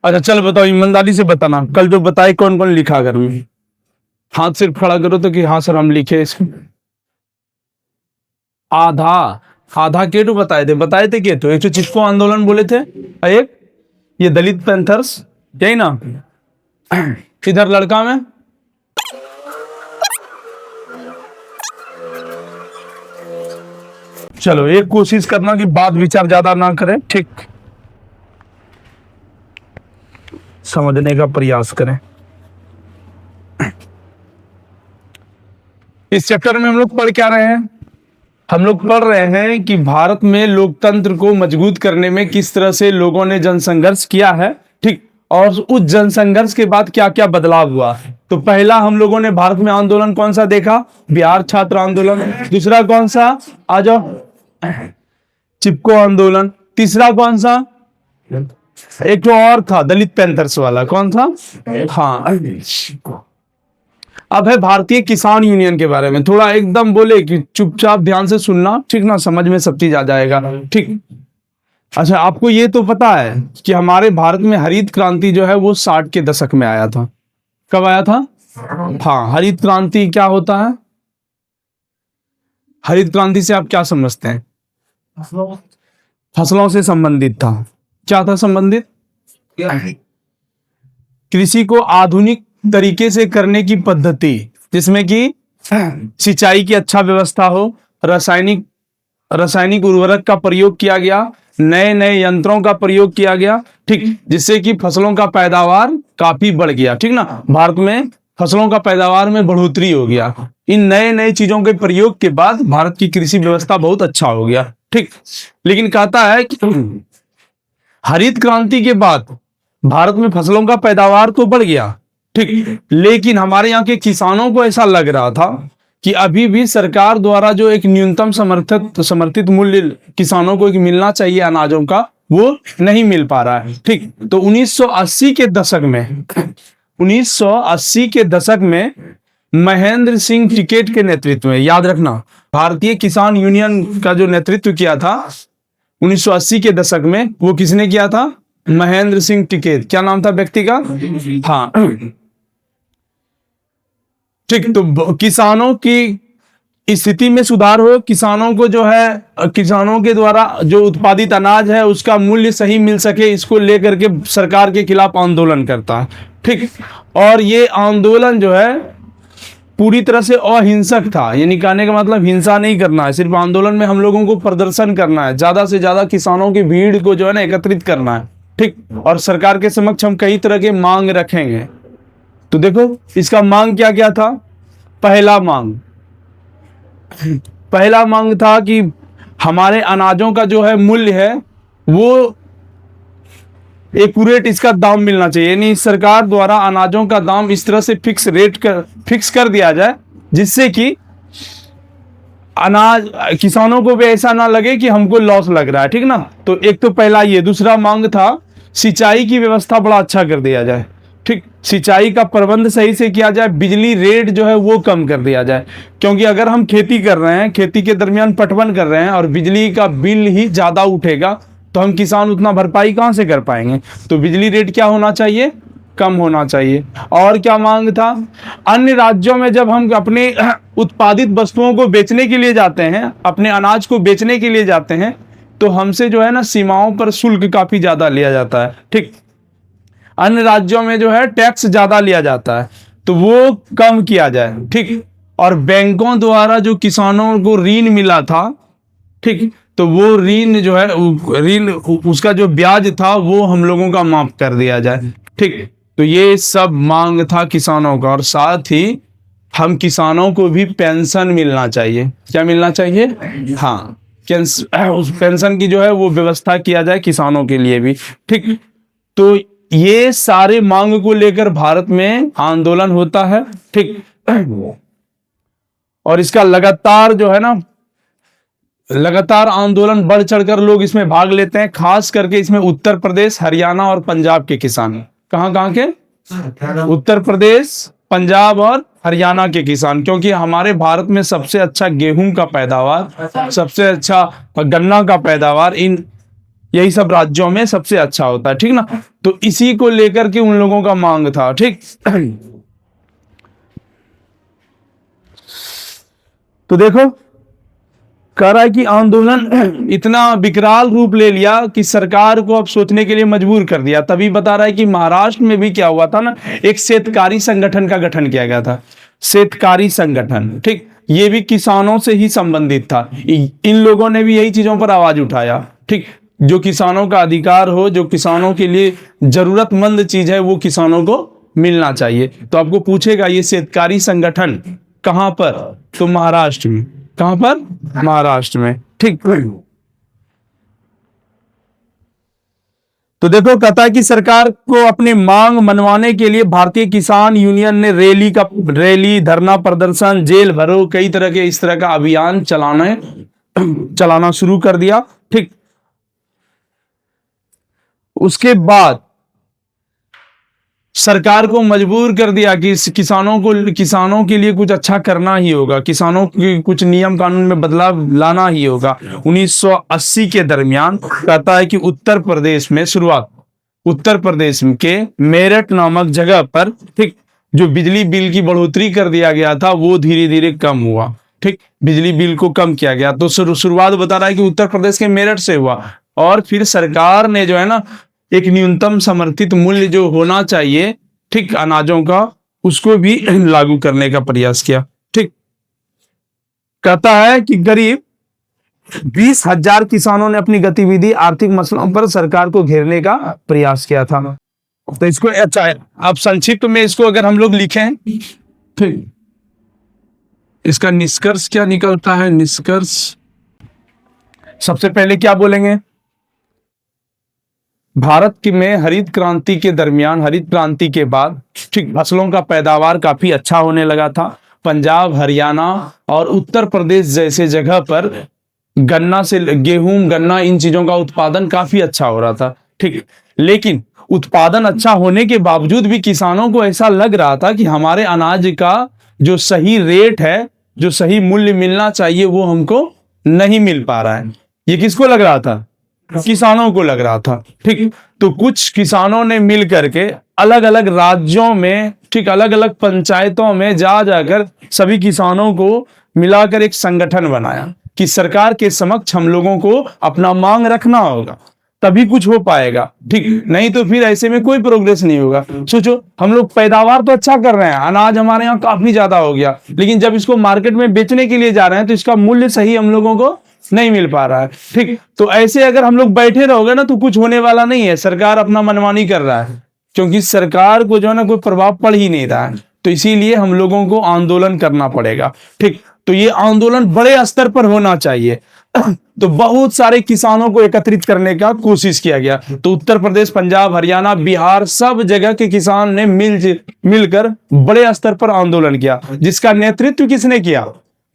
अच्छा चल बताओ, ईमानदारी से बताना, कल जो बताए कौन कौन लिखा घर में? हाथ सिर्फ खड़ा करो तो कि हाँ सर हम लिखे इसमें। आधा, आधा के तो बताए थे के तो एक तो चिपको आंदोलन बोले थे, एक ये दलित पैंथर्स, यही ना? इधर लड़का में चलो एक कोशिश करना कि बात विचार ज्यादा ना करें, ठीक, समझने का प्रयास करें। इस चैप्टर में हम लोग पढ़ क्या रहे हैं? हम लोग पढ़ रहे हैं कि भारत में लोकतंत्र को मजबूत करने में किस तरह से लोगों ने जनसंघर्ष किया है, ठीक, और उस जनसंघर्ष के बाद क्या क्या बदलाव हुआ। तो पहला हम लोगों ने भारत में आंदोलन कौन सा देखा? बिहार छात्र आंदोलन। दूसरा कौन सा? आ जाओ, चिपको आंदोलन। तीसरा कौन सा? एक तो और था दलित पैंथर्स वाला, कौन था? हाँ। अब है भारतीय किसान यूनियन के बारे में, थोड़ा एकदम बोले कि चुपचाप ध्यान से सुनना, ठीक ना, समझ में सब चीज आ जाएगा, ठीक। अच्छा आपको ये तो पता है कि हमारे भारत में हरित क्रांति जो है वो 60 के दशक में आया था। कब आया था? हाँ, हरित क्रांति क्या होता है? हरित क्रांति से आप क्या समझते हैं? फसलों से संबंधित था। क्या था संबंधित? कृषि को आधुनिक तरीके से करने की पद्धति, जिसमें कि सिंचाई की अच्छा व्यवस्था हो, रासायनिक उर्वरक का प्रयोग किया गया, नए नए यंत्रों का प्रयोग किया गया, ठीक, जिससे कि फसलों का पैदावार काफी बढ़ गया, ठीक ना, भारत में फसलों का पैदावार में बढ़ोतरी हो गया। इन नए नए चीजों के प्रयोग के बाद भारत की कृषि व्यवस्था बहुत अच्छा हो गया, ठीक। लेकिन कहता है कि हरित क्रांति के बाद भारत में फसलों का पैदावार तो बढ़ गया, ठीक, लेकिन हमारे यहाँ के किसानों को ऐसा लग रहा था कि अभी भी सरकार द्वारा जो एक न्यूनतम समर्थित मूल्य किसानों को एक मिलना चाहिए अनाजों का, वो नहीं मिल पा रहा है, ठीक। तो 1980 के दशक में महेंद्र सिंह टिकैत के नेतृत्व में, याद रखना, भारतीय किसान यूनियन का जो नेतृत्व किया था 1980 के दशक में, वो किसने किया था? महेंद्र सिंह टिकैत। क्या नाम था व्यक्ति का? हाँ, ठीक। तो किसानों की स्थिति में सुधार हो, किसानों को जो है, किसानों के द्वारा जो उत्पादित अनाज है उसका मूल्य सही मिल सके, इसको लेकर के सरकार के खिलाफ आंदोलन करता है, ठीक। और ये आंदोलन जो है पूरी तरह से अहिंसक था, यानी कहने का मतलब हिंसा नहीं करना है, सिर्फ आंदोलन में हम लोगों को प्रदर्शन करना है, ज्यादा से ज्यादा किसानों की भीड़ को जो है ना एकत्रित करना है, ठीक। और सरकार के समक्ष हम कई तरह के मांग रखेंगे। तो देखो इसका मांग क्या क्या था? पहला मांग था कि हमारे अनाजों का जो है मूल्य है वो एक्यूरेट इसका दाम मिलना चाहिए, यानी सरकार द्वारा अनाजों का दाम इस तरह से फिक्स कर दिया जाए जिससे कि अनाज किसानों को भी ऐसा ना लगे कि हमको लॉस लग रहा है, ठीक ना। तो एक तो पहला ये। दूसरा मांग था सिंचाई की व्यवस्था बड़ा अच्छा कर दिया जाए, ठीक, सिंचाई का प्रबंध सही से किया जाए, बिजली रेट जो है वो कम कर दिया जाए, क्योंकि अगर हम खेती कर रहे हैं, खेती के दरमियान पटवन कर रहे हैं और बिजली का बिल ही ज्यादा उठेगा तो हम किसान उतना भरपाई कहां से कर पाएंगे। तो बिजली रेट क्या होना चाहिए? कम होना चाहिए। और क्या मांग था? अन्य राज्यों में जब हम अपने उत्पादित वस्तुओं को बेचने के लिए जाते हैं, अपने अनाज को बेचने के लिए जाते हैं, तो हमसे जो है ना सीमाओं पर शुल्क काफी ज्यादा लिया जाता है, ठीक। अन्य राज्यों में जो है टैक्स ज्यादा लिया जाता है, तो वो कम किया जाए, ठीक। और बैंकों द्वारा जो किसानों को ऋण मिला था, ठीक, तो वो ऋण जो है, ऋण उसका जो ब्याज था वो हम लोगों का माफ कर दिया जाए, ठीक। तो ये सब मांग था किसानों का। और साथ ही हम किसानों को भी पेंशन मिलना चाहिए। क्या मिलना चाहिए? हाँ, उस पेंशन की जो है वो व्यवस्था किया जाए किसानों के लिए भी, ठीक। तो ये सारे मांग को लेकर भारत में आंदोलन होता है, ठीक। और इसका लगातार जो है ना, लगातार आंदोलन बढ़ चढ़कर लोग इसमें भाग लेते हैं, खास करके इसमें उत्तर प्रदेश, हरियाणा और पंजाब के किसान। कहाँ के? उत्तर प्रदेश, पंजाब और हरियाणा के किसान, क्योंकि हमारे भारत में सबसे अच्छा गेहूं का पैदावार, सबसे अच्छा गन्ना का पैदावार इन यही सब राज्यों में सबसे अच्छा होता है, ठीक ना। तो इसी को लेकर के उन लोगों का मांग था, ठीक। तो देखो कह रहा है कि आंदोलन इतना विकराल रूप ले लिया कि सरकार को अब सोचने के लिए मजबूर कर दिया। तभी बता रहा है कि महाराष्ट्र में भी क्या हुआ था ना, एक शेतकारी संगठन का गठन किया गया था। शेतकारी संगठन, ठीक, ये भी किसानों से ही संबंधित था। इन लोगों ने भी यही चीजों पर आवाज उठाया, ठीक। जो किसानों का अधिकार हो, जो किसानों के लिए जरूरतमंद चीज है, वो किसानों को मिलना चाहिए। तो आपको पूछेगा ये शेतकारी संगठन कहां पर, तो महाराष्ट्र में। कहां पर? महाराष्ट्र में, ठीक। तो देखो कहता है कि सरकार को अपनी मांग मनवाने के लिए भारतीय किसान यूनियन ने रैली, धरना प्रदर्शन, जेल भरो, कई तरह के इस तरह का अभियान चलाना शुरू कर दिया, ठीक। उसके बाद सरकार को मजबूर कर दिया कि किसानों के लिए कुछ अच्छा करना ही होगा, किसानों के कुछ नियम कानून में बदलाव लाना ही होगा। 1980 के दरमियान कहता है कि उत्तर प्रदेश के मेरठ नामक जगह पर, ठीक, जो बिजली बिल की बढ़ोतरी कर दिया गया था वो धीरे धीरे कम हुआ, ठीक। बिजली बिल को कम किया गया। तो शुरुआत बता रहा है कि उत्तर प्रदेश के मेरठ से हुआ, और फिर सरकार ने जो है ना एक न्यूनतम समर्थित मूल्य जो होना चाहिए, ठीक, अनाजों का, उसको भी लागू करने का प्रयास किया, ठीक। कहता है कि करीब 20,000 किसानों ने अपनी गतिविधि आर्थिक मसलों पर सरकार को घेरने का प्रयास किया था। तो इसको अच्छा है, अब संक्षिप्त में इसको अगर हम लोग लिखें, ठीक, इसका निष्कर्ष क्या निकलता है? निष्कर्ष सबसे पहले क्या बोलेंगे? भारत में हरित क्रांति के दरमियान, हरित क्रांति के बाद, ठीक, फसलों का पैदावार काफी अच्छा होने लगा था। पंजाब, हरियाणा और उत्तर प्रदेश जैसे जगह पर गन्ना से गेहूं, गन्ना, इन चीजों का उत्पादन काफी अच्छा हो रहा था, ठीक। लेकिन उत्पादन अच्छा होने के बावजूद भी किसानों को ऐसा लग रहा था कि हमारे अनाज का जो सही रेट है, जो सही मूल्य मिलना चाहिए, वो हमको नहीं मिल पा रहा है। ये किसको लग रहा था? किसानों को लग रहा था, ठीक। तो कुछ किसानों ने मिल करके अलग अलग राज्यों में, ठीक, अलग अलग पंचायतों में जाकर सभी किसानों को मिलाकर एक संगठन बनाया कि सरकार के समक्ष हम लोगों को अपना मांग रखना होगा, तभी कुछ हो पाएगा, ठीक। नहीं तो फिर ऐसे में कोई प्रोग्रेस नहीं होगा। सोचो, हम लोग पैदावार तो अच्छा कर रहे हैं, अनाज हमारे यहाँ काफी ज्यादा हो गया, लेकिन जब इसको मार्केट में बेचने के लिए जा रहे हैं तो इसका मूल्य सही हम लोगों को नहीं मिल पा रहा है, ठीक। तो ऐसे अगर हम लोग बैठे रहोगे ना तो कुछ होने वाला नहीं है। सरकार अपना मनमानी कर रहा है, क्योंकि सरकार को जो है ना कोई प्रभाव पड़ ही नहीं रहा है। तो इसीलिए हम लोगों को आंदोलन करना पड़ेगा, ठीक। तो ये आंदोलन बड़े स्तर पर होना चाहिए। तो बहुत सारे किसानों को एकत्रित करने का कोशिश किया गया। तो उत्तर प्रदेश, पंजाब, हरियाणा, बिहार, सब जगह के किसान ने मिलकर बड़े स्तर पर आंदोलन किया, जिसका नेतृत्व किसने किया?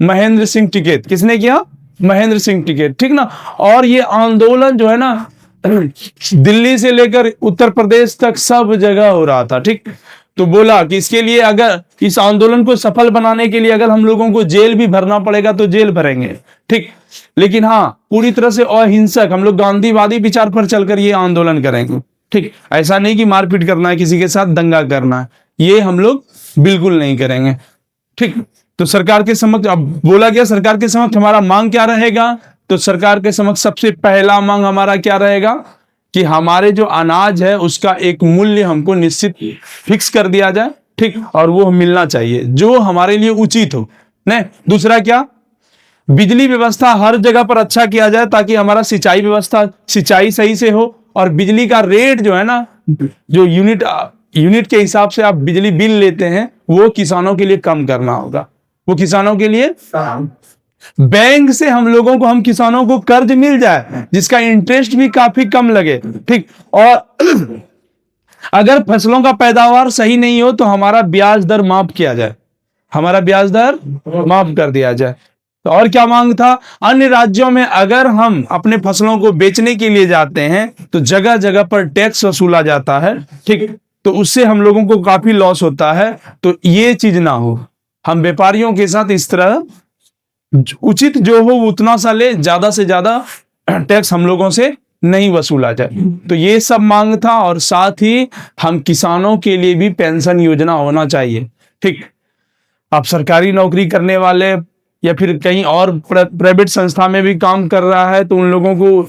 महेंद्र सिंह टिकैत। किसने किया? महेंद्र सिंह टिकैत, ठीक ना। और ये आंदोलन जो है ना दिल्ली से लेकर उत्तर प्रदेश तक सब जगह हो रहा था, ठीक। तो बोला कि इसके लिए, अगर इस आंदोलन को सफल बनाने के लिए अगर हम लोगों को जेल भी भरना पड़ेगा तो जेल भरेंगे, ठीक। लेकिन हाँ, पूरी तरह से अहिंसक, हम लोग गांधीवादी विचार पर चलकर ये आंदोलन करेंगे, ठीक। ऐसा नहीं कि मारपीट करना है, किसी के साथ दंगा करना है, ये हम लोग बिल्कुल नहीं करेंगे, ठीक। तो सरकार के समक्ष अब बोला गया, सरकार के समक्ष हमारा मांग क्या रहेगा? तो सरकार के समक्ष सबसे पहला मांग हमारा क्या रहेगा कि हमारे जो अनाज है उसका एक मूल्य हमको निश्चित फिक्स कर दिया जाए, ठीक, और वो मिलना चाहिए जो हमारे लिए उचित हो। नहीं, दूसरा क्या? बिजली व्यवस्था हर जगह पर अच्छा किया जाए ताकि हमारा सिंचाई सही से हो, और बिजली का रेट जो है ना, जो यूनिट के हिसाब से आप बिजली बिल लेते हैं, वो किसानों के लिए कम करना होगा। वो किसानों के लिए बैंक से हम किसानों को कर्ज मिल जाए जिसका इंटरेस्ट भी काफी कम लगे, ठीक। और अगर फसलों का पैदावार सही नहीं हो तो हमारा ब्याज दर माफ किया जाए, हमारा ब्याज दर माफ कर दिया जाए। तो और क्या मांग था? अन्य राज्यों में अगर हम अपने फसलों को बेचने के लिए जाते हैं तो जगह जगह पर टैक्स वसूला जाता है, ठीक। तो उससे हम लोगों को काफी लॉस होता है। तो ये चीज ना हो, हम व्यापारियों के साथ इस तरह उचित जो हो उतना सा ले, ज्यादा से ज्यादा टैक्स हम लोगों से नहीं वसूला जाए। तो ये सब मांग था, और साथ ही हम किसानों के लिए भी पेंशन योजना होना चाहिए। ठीक, आप सरकारी नौकरी करने वाले या फिर कहीं और प्राइवेट संस्था में भी काम कर रहा है तो उन लोगों को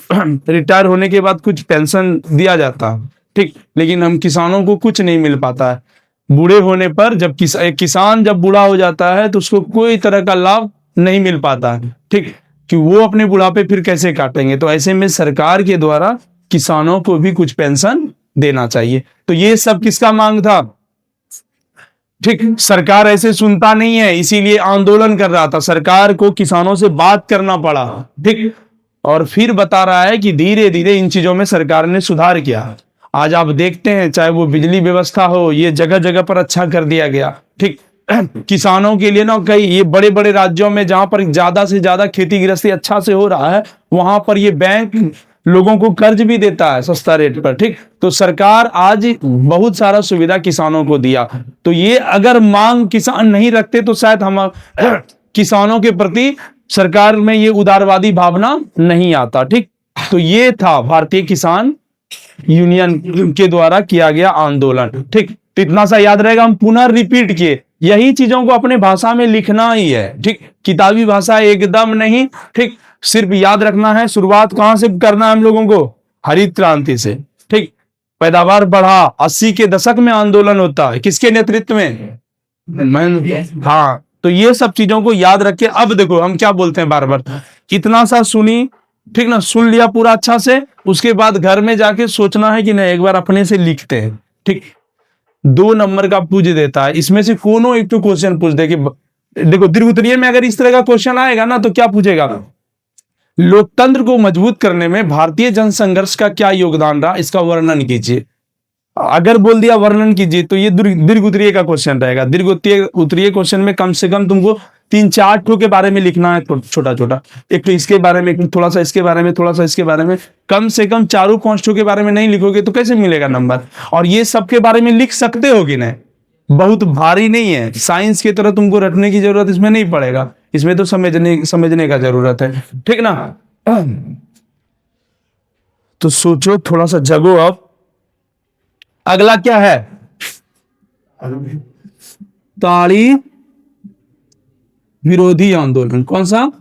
रिटायर होने के बाद कुछ पेंशन दिया जाता है। ठीक, लेकिन हम किसानों को कुछ नहीं मिल पाता है। बूढ़े होने पर जब एक किसान जब बूढ़ा हो जाता है तो उसको कोई तरह का लाभ नहीं मिल पाता है। ठीक, कि वो अपने बुढ़ापे फिर कैसे काटेंगे। तो ऐसे में सरकार के द्वारा किसानों को भी कुछ पेंशन देना चाहिए। तो ये सब किसका मांग था? ठीक, सरकार ऐसे सुनता नहीं है, इसीलिए आंदोलन कर रहा था। सरकार को किसानों से बात करना पड़ा। ठीक, और फिर बता रहा है कि धीरे धीरे इन चीजों में सरकार ने सुधार किया। आज आप देखते हैं, चाहे वो बिजली व्यवस्था हो, ये जगह जगह पर अच्छा कर दिया गया। ठीक, किसानों के लिए ना कई ये बड़े बड़े राज्यों में जहां पर ज्यादा से ज्यादा खेती गृहस्थी अच्छा से हो रहा है, वहां पर ये बैंक लोगों को कर्ज भी देता है सस्ता रेट पर। ठीक, तो सरकार आज बहुत सारा सुविधा किसानों को दिया। तो ये अगर मांग किसान नहीं रखते तो शायद हम किसानों के प्रति सरकार में ये उदारवादी भावना नहीं आता। ठीक, तो ये था भारतीय किसान यूनियन के द्वारा किया गया आंदोलन। ठीक, तो इतना सा याद रहेगा, हम पुनः रिपीट किए, यही चीजों को अपने भाषा में लिखना ही है। ठीक, किताबी भाषा एकदम नहीं। ठीक, सिर्फ याद रखना है शुरुआत कहां से करना है हम लोगों को? हरित क्रांति से। ठीक, पैदावार बढ़ा, 80 के दशक में आंदोलन होता है, किसके नेतृत्व में? हाँ, तो ये सब चीजों को याद रखे। अब देखो हम क्या बोलते हैं बार बार, इतना सा सुनी, ठीक ना, सुन लिया पूरा अच्छा से, उसके बाद घर में जाके सोचना है कि नहीं एक बार अपने से लिखते हैं। ठीक, 2 नंबर का पूछ देता है, इसमें से कोनो एक तो क्वेश्चन पूछ दे कि देखो दीर्घ उत्तरीय में अगर इस तरह का क्वेश्चन आएगा ना तो क्या पूछेगा? लोकतंत्र को मजबूत करने में भारतीय जनसंघर्ष का क्या योगदान रहा, इसका वर्णन कीजिए। अगर बोल दिया वर्णन कीजिए तो ये दीर्घ उत्तरीय का क्वेश्चन रहेगा। दीर्घ उत्तरीय क्वेश्चन में कम से कम तुमको 3-4 ठो के बारे में लिखना है, छोटा छोटा, एक तो इसके बारे में, एक थोड़ा सा इसके बारे में, थोड़ा सा इसके बारे में, कम से कम 4-5 ठो के बारे में नहीं लिखोगे तो कैसे मिलेगा नंबर? और ये सब के बारे में लिख सकते हो कि नहीं? बहुत भारी नहीं है, साइंस की तरह तुमको रटने की जरूरत इसमें नहीं पड़ेगा, इसमें तो समझने का जरूरत है। ठीक ना? तो सोचो, थोड़ा सा जगो। अब अगला क्या है? ताड़ी विरोधी आंदोलन। कौन सा?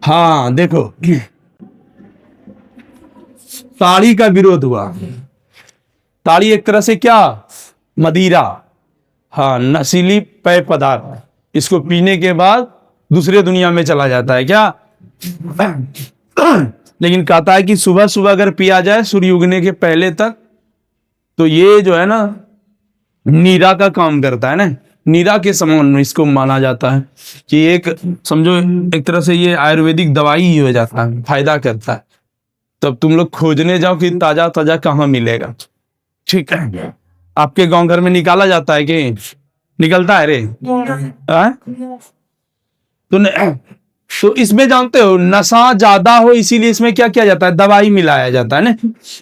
हाँ देखो, ताड़ी का विरोध हुआ। ताड़ी एक तरह से क्या? मदिरा, हाँ, नशीली पेय पदार्थ, इसको पीने के बाद दूसरे दुनिया में चला जाता है क्या? लेकिन कहता है कि सुबह सुबह अगर पिया जाए सूर्य उगने के पहले तक, तो ये जो है ना नीरा का काम करता है ना, नीरा के समान में इसको माना जाता है कि एक समझो एक तरह से ये आयुर्वेदिक दवाई ही हो जाता है, फायदा करता है। तब तुम लोग खोजने जाओ कि ताजा ताजा कहाँ मिलेगा। ठीक है, आपके गांव घर में निकाला जाता है कि निकलता है रे? तो इसमें जानते हो नशा ज्यादा हो इसीलिए इसमें क्या किया जाता है? दवाई मिलाया जाता है ना,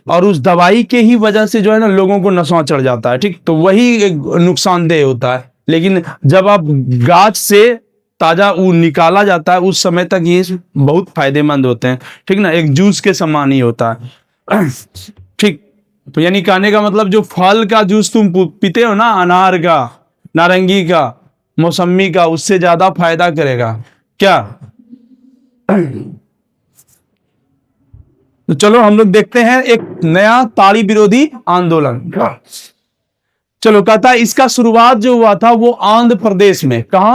और उस दवाई के ही वजह से जो है ना लोगों को नशा चढ़ जाता है। ठीक, तो वही नुकसानदेह होता है। लेकिन जब आप गाछ से ताजा वो निकाला जाता है उस समय तक ये बहुत फायदेमंद होते हैं। ठीक ना, एक जूस के समान ही होता है। ठीक, तो यानी कहने का मतलब जो फल का जूस तुम पीते हो ना, अनार का, नारंगी का, मौसमी का, उससे ज्यादा फायदा करेगा क्या? तो चलो हम लोग देखते हैं एक नया ताड़ी विरोधी आंदोलन। चलो, कहता है इसका शुरुआत जो हुआ था वो आंध्र प्रदेश में। कहा?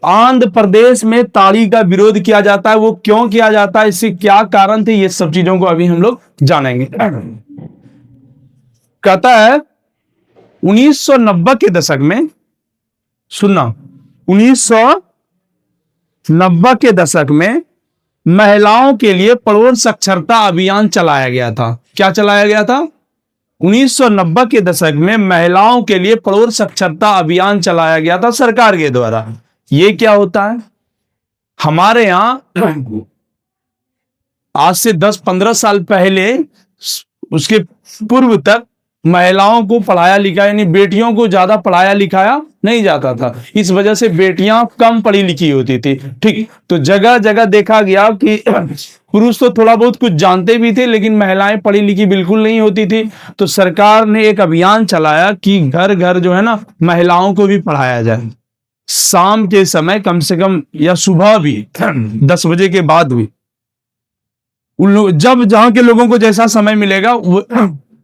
आंध्र प्रदेश में ताड़ी का विरोध किया जाता है। वो क्यों किया जाता है, इससे क्या कारण थे, ये सब चीजों को अभी हम लोग जानेंगे। कहता है 1990 के दशक में, सुनना, 1990 के दशक में महिलाओं के लिए प्रौढ़ साक्षरता अभियान चलाया गया था। क्या चलाया गया था? 1990 के दशक में महिलाओं के लिए प्रौढ़ साक्षरता अभियान चलाया गया था सरकार के द्वारा। ये क्या होता है? हमारे यहां आज से 10-15 साल पहले, उसके पूर्व तक महिलाओं को पढ़ाया लिखाया, यानी बेटियों को ज्यादा पढ़ाया लिखाया नहीं जाता था। इस वजह से बेटियां कम पढ़ी लिखी होती थी। ठीक, तो जगह जगह देखा गया कि पुरुष तो थोड़ा बहुत कुछ जानते भी थे, लेकिन महिलाएं पढ़ी लिखी बिल्कुल नहीं होती थी। तो सरकार ने एक अभियान चलाया कि घर घर जो है ना, महिलाओं को भी पढ़ाया जाए। शाम के समय कम से कम, या सुबह भी 10 बजे के बाद भी, उन लोग जब जहां के लोगों को जैसा समय मिलेगा वो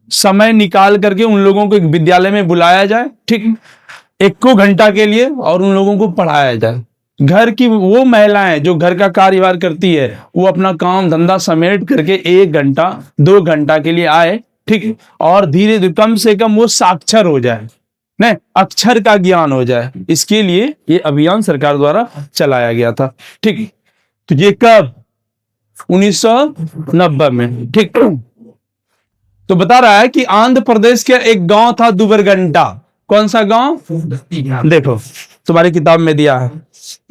समय निकाल करके उन लोगों को एक विद्यालय में बुलाया जाए, ठीक, 1 घंटा के लिए, और उन लोगों को पढ़ाया जाए। घर की वो महिलाएं जो घर का कार्यभार करती है, वो अपना काम धंधा समेट करके 1 घंटा 2 घंटा के लिए आए, ठीक, और धीरे धीरे कम से कम वो साक्षर हो जाए, नहीं, अक्षर का ज्ञान हो जाए। इसके लिए ये अभियान सरकार द्वारा चलाया गया था। ठीक, तो ये कब? 1990 में। ठीक, तो बता रहा है कि आंध्र प्रदेश के एक गांव था दुबरगंटा। कौन सा गांव? देखो तुम्हारी किताब में दिया है,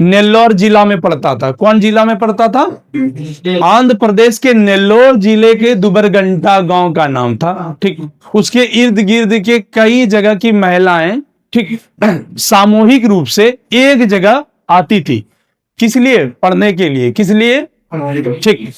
नेल्लोर जिला में पड़ता था। कौन जिला में पड़ता था? आंध्र प्रदेश के नेल्लोर जिले के दुबरगंटा गांव का नाम था। ठीक, उसके इर्द गिर्द के कई जगह की महिलाएं, ठीक, सामूहिक रूप से एक जगह आती थी। किस लिए? पढ़ने के लिए। किस लिए? ठीक,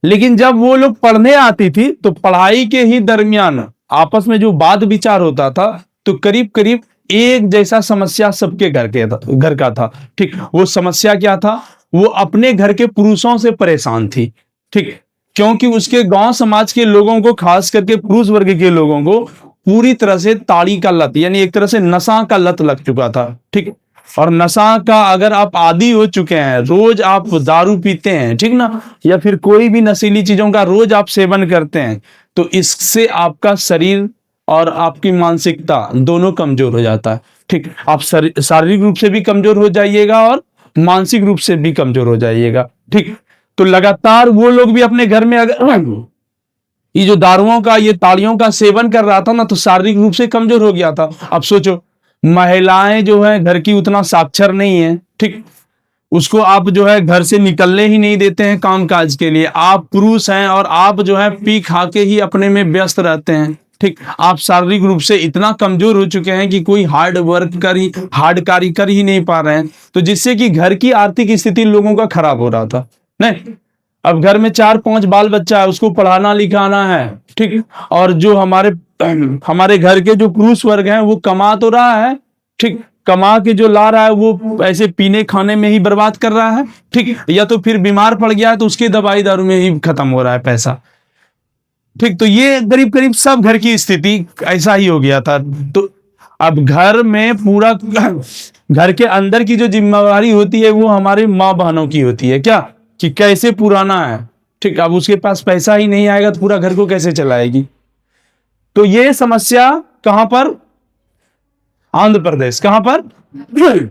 लेकिन जब वो लोग पढ़ने आती थी तो पढ़ाई के ही दरमियान आपस में जो वाद विचार होता था, तो करीब करीब एक जैसा समस्या सबके घर का था। ठीक, वो समस्या क्या था? वो अपने घर के पुरुषों से परेशान थी। ठीक, क्योंकि उसके गांव समाज के लोगों को, खास करके पुरुष वर्ग के लोगों को पूरी तरह से ताड़ी का लत, यानी एक तरह से नशा का लत लग चुका था। ठीक, और नशा का अगर आप आदी हो चुके हैं, रोज आप दारू पीते हैं, ठीक ना, या फिर कोई भी नशीली चीजों का रोज आप सेवन करते हैं, तो इससे आपका शरीर और आपकी मानसिकता दोनों कमजोर हो जाता है। ठीक, आप शारीरिक रूप से भी कमजोर हो जाइएगा और मानसिक रूप से भी कमजोर हो जाइएगा। ठीक, तो लगातार वो लोग भी अपने घर में अगर ये जो दारुओं का, ये ताड़ियों का सेवन कर रहा था ना, तो शारीरिक रूप से कमजोर हो गया था। अब सोचो, महिलाएं जो है घर की उतना साक्षर नहीं है, ठीक, उसको आप जो है घर से निकलने ही नहीं देते हैं काम काज के लिए। आप पुरुष हैं और आप जो है पी खा के ही अपने में व्यस्त रहते हैं। ठीक, आप शारीरिक रूप से इतना कमजोर हो चुके हैं कि कोई हार्ड कार्य कर ही नहीं पा रहे हैं, तो जिससे कि घर की आर्थिक स्थिति लोगों का खराब हो रहा था। नहीं, अब घर में 4-5 बाल बच्चा है, उसको पढ़ाना लिखाना है। ठीक, और जो हमारे घर के जो पुरुष वर्ग हैं वो कमा तो रहा है, ठीक, कमा के जो ला रहा है वो ऐसे पीने खाने में ही बर्बाद कर रहा है। ठीक, या तो फिर बीमार पड़ गया है तो उसके दवाई दारू में ही खत्म हो रहा है पैसा। ठीक, तो ये करीब करीब सब घर की स्थिति ऐसा ही हो गया था। तो अब घर में पूरा घर के अंदर की जो जिम्मेवारी होती है वो हमारे माँ बहनों की होती है, क्या, कि कैसे पुराना है। ठीक, अब उसके पास पैसा ही नहीं आएगा तो पूरा घर को कैसे चलाएगी। तो ये समस्या कहां पर? आंध्र प्रदेश। कहां पर?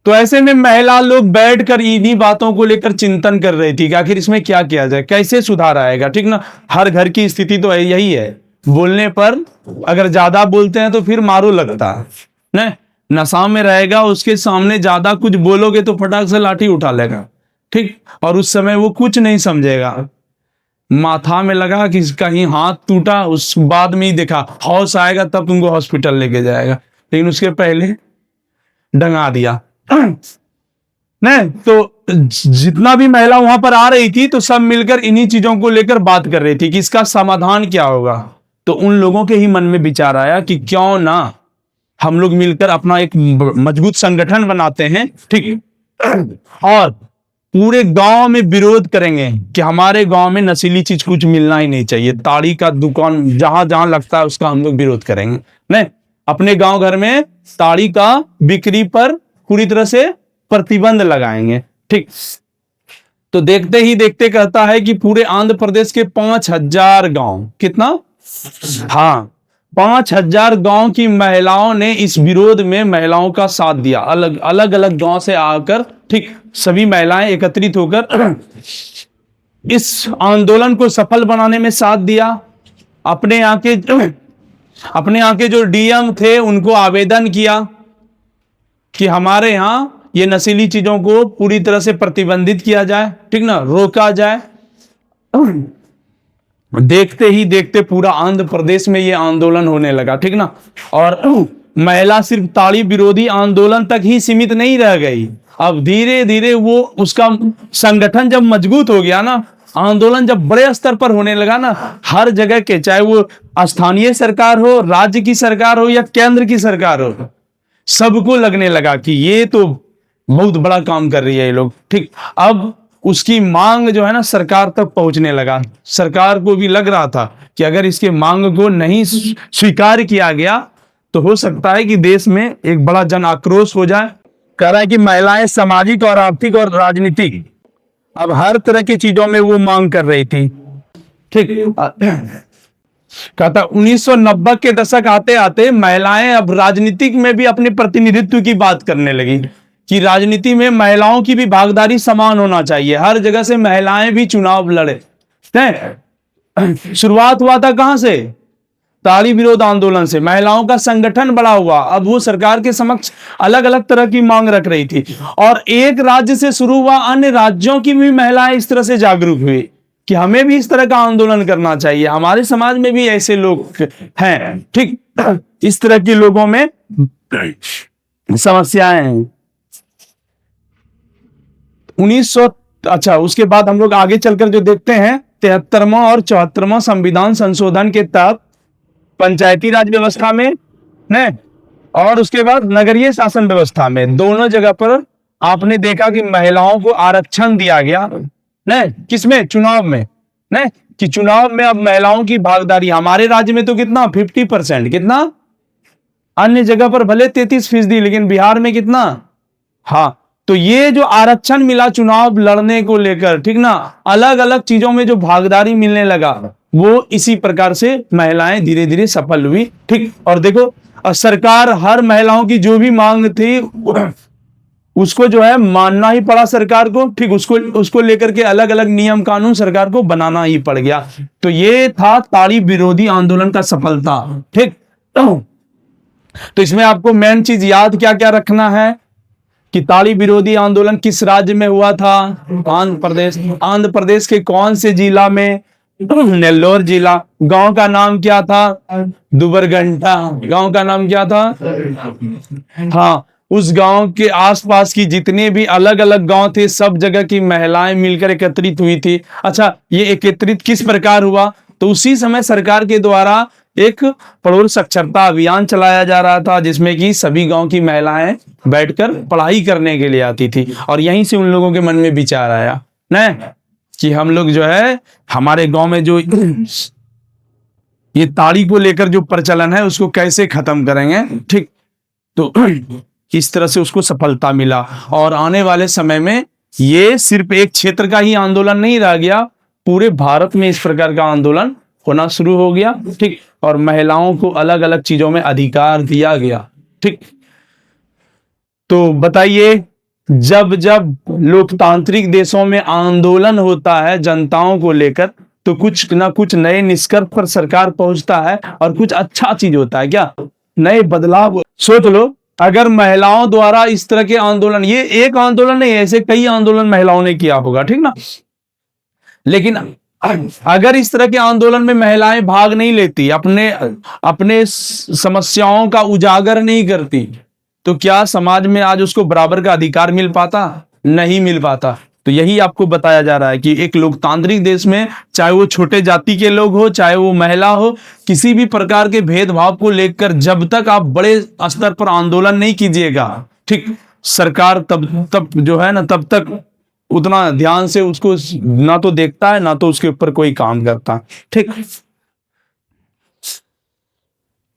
तो ऐसे में महिला लोग बैठकर इन्हीं बातों को लेकर चिंतन कर रही थी कि आखिर इसमें क्या किया जाए, कैसे सुधार आएगा। ठीक ना, हर घर की स्थिति तो यही है, बोलने पर अगर ज्यादा बोलते हैं तो फिर मारो लगता है, नहीं, नशा में रहेगा, उसके सामने ज्यादा कुछ बोलोगे तो फटाक से लाठी उठा लेगा। ठीक, और उस समय वो कुछ नहीं समझेगा, माथा में लगा कि कहीं हाथ टूटा, उस बाद में ही देखा, होश आएगा तब तुमको हॉस्पिटल लेके जाएगा, लेकिन उसके पहले डंगा दिया। नहीं, तो जितना भी महिला वहां पर आ रही थी तो सब मिलकर इन्हीं चीजों को लेकर बात कर रही थी कि इसका समाधान क्या होगा। तो उन लोगों के ही मन में विचार आया कि क्यों ना हम लोग मिलकर अपना एक मजबूत संगठन बनाते हैं, ठीक, और पूरे गांव में विरोध करेंगे कि हमारे गांव में नशीली चीज कुछ मिलना ही नहीं चाहिए। ताड़ी का दुकान जहां जहां लगता है उसका हम लोग विरोध करेंगे। नहीं, अपने गांव घर में ताड़ी का बिक्री पर पूरी तरह से प्रतिबंध लगाएंगे। ठीक, तो देखते ही देखते कहता है कि पूरे आंध्र प्रदेश के 5000 गांव, कितना, हाँ, 5000 गांव की महिलाओं ने इस विरोध में महिलाओं का साथ दिया। अलग अलग गांव से आकर, ठीक, सभी महिलाएं एकत्रित होकर इस आंदोलन को सफल बनाने में साथ दिया। अपने यहाँ के जो डीएम थे उनको आवेदन किया कि हमारे यहाँ ये नशीली चीजों को पूरी तरह से प्रतिबंधित किया जाए, ठीक ना, रोका जाए। देखते ही देखते पूरा आंध्र प्रदेश में ये आंदोलन होने लगा, ठीक ना। और महिला सिर्फ ताड़ी विरोधी आंदोलन तक ही सीमित नहीं रह गई, अब धीरे धीरे वो उसका संगठन जब मजबूत हो गया ना, आंदोलन जब बड़े स्तर पर होने लगा ना, हर जगह के, चाहे वो स्थानीय सरकार हो, राज्य की सरकार हो या केंद्र की सरकार हो, सबको लगने लगा कि ये तो बहुत बड़ा काम कर रही है ये लोग, ठीक। अब उसकी मांग जो है ना सरकार तक पहुंचने लगा। सरकार को भी लग रहा था कि अगर इसके मांग को नहीं स्वीकार किया गया तो हो सकता है कि देश में एक बड़ा जन आक्रोश हो जाए। कह रहा है कि महिलाएं सामाजिक और आर्थिक और राजनीतिक, अब हर तरह की चीजों में वो मांग कर रही थी, ठीक। कहता 1990 के दशक आते आते महिलाएं अब राजनीतिक में भी अपने प्रतिनिधित्व की बात करने लगी कि राजनीति में महिलाओं की भी भागीदारी समान होना चाहिए, हर जगह से महिलाएं भी चुनाव लड़े। शुरुआत हुआ था कहां से? ताड़ी विरोध आंदोलन से। महिलाओं का संगठन बड़ा हुआ, अब वो सरकार के समक्ष अलग अलग तरह की मांग रख रही थी, और एक राज्य से शुरू हुआ, अन्य राज्यों की भी महिलाएं इस तरह से जागरूक हुई कि हमें भी इस तरह का आंदोलन करना चाहिए, हमारे समाज में भी ऐसे लोग हैं, ठीक। इस तरह के लोगों में समस्याएं हैं। 1900, अच्छा उसके बाद हम लोग आगे चलकर जो देखते हैं 73वां और 74वां संविधान संशोधन के तहत पंचायती राज व्यवस्था में ने और उसके बाद नगरीय शासन व्यवस्था में, दोनों जगह पर आपने देखा कि महिलाओं को आरक्षण दिया गया ने, किसमें? चुनाव में, ने कि चुनाव में अब महिलाओं की भागीदारी, हमारे राज्य में तो कितना 50%, कितना, अन्य जगह पर भले 33%, लेकिन बिहार में कितना, हाँ। तो ये जो आरक्षण मिला चुनाव लड़ने को लेकर, ठीक ना, अलग अलग चीजों में जो भागीदारी मिलने लगा, वो इसी प्रकार से महिलाएं धीरे धीरे सफल हुई, ठीक। और देखो सरकार हर महिलाओं की जो भी मांग थी उसको जो है मानना ही पड़ा सरकार को, ठीक। उसको लेकर के अलग अलग नियम कानून सरकार को बनाना ही पड़ गया। तो ये था ताड़ी विरोधी आंदोलन का सफलता, ठीक। तो इसमें आपको मेन चीज याद क्या क्या रखना है कि ताड़ी विरोधी आंदोलन किस राज्य में हुआ था? आंध्र प्रदेश। आंध्र प्रदेश के कौन से जिला में? नेल्लोर जिला। गांव का नाम क्या था? दुबरघंटा। गांव का नाम क्या था? हाँ, उस गांव के आसपास की जितने भी अलग अलग गांव थे, सब जगह की महिलाएं मिलकर एकत्रित हुई थी। अच्छा, ये एकत्रित किस प्रकार हुआ? तो उसी समय सरकार के द्वारा एक प्रौढ़ साक्षरता अभियान चलाया जा रहा था, जिसमें कि सभी गांव की महिलाएं बैठकर पढ़ाई करने के लिए आती थी, और यहीं से उन लोगों के मन में विचार आया न कि हम लोग जो है हमारे गांव में जो ये ताड़ी को लेकर जो प्रचलन है उसको कैसे खत्म करेंगे, ठीक। तो इस तरह से उसको सफलता मिला, और आने वाले समय में ये सिर्फ एक क्षेत्र का ही आंदोलन नहीं रह गया, पूरे भारत में इस प्रकार का आंदोलन होना शुरू हो गया, ठीक। और महिलाओं को अलग अलग चीजों में अधिकार दिया गया, ठीक। तो बताइए, जब जब लोकतांत्रिक देशों में आंदोलन होता है जनताओं को लेकर, तो कुछ ना कुछ नए निष्कर्ष पर सरकार पहुंचता है और कुछ अच्छा चीज होता है, क्या नए बदलाव। सोच लो, अगर महिलाओं द्वारा इस तरह के आंदोलन, ये एक आंदोलन नहीं, ऐसे कई आंदोलन महिलाओं ने किया होगा, ठीक ना, लेकिन अगर इस तरह के आंदोलन में महिलाएं भाग नहीं लेती, अपने समस्याओं का उजागर नहीं करती, तो क्या समाज में आज उसको बराबर का अधिकार मिल पाता? नहीं मिल पाता। तो यही आपको बताया जा रहा है कि एक लोकतांत्रिक देश में, चाहे वो छोटे जाति के लोग हो, चाहे वो महिला हो, किसी भी प्रकार के भेदभाव को लेकर जब तक आप बड़े स्तर पर आंदोलन नहीं कीजिएगा, ठीक, सरकार तब जो है ना, तब तक उतना ध्यान से उसको ना तो देखता है, ना तो उसके ऊपर कोई काम करता, ठीक।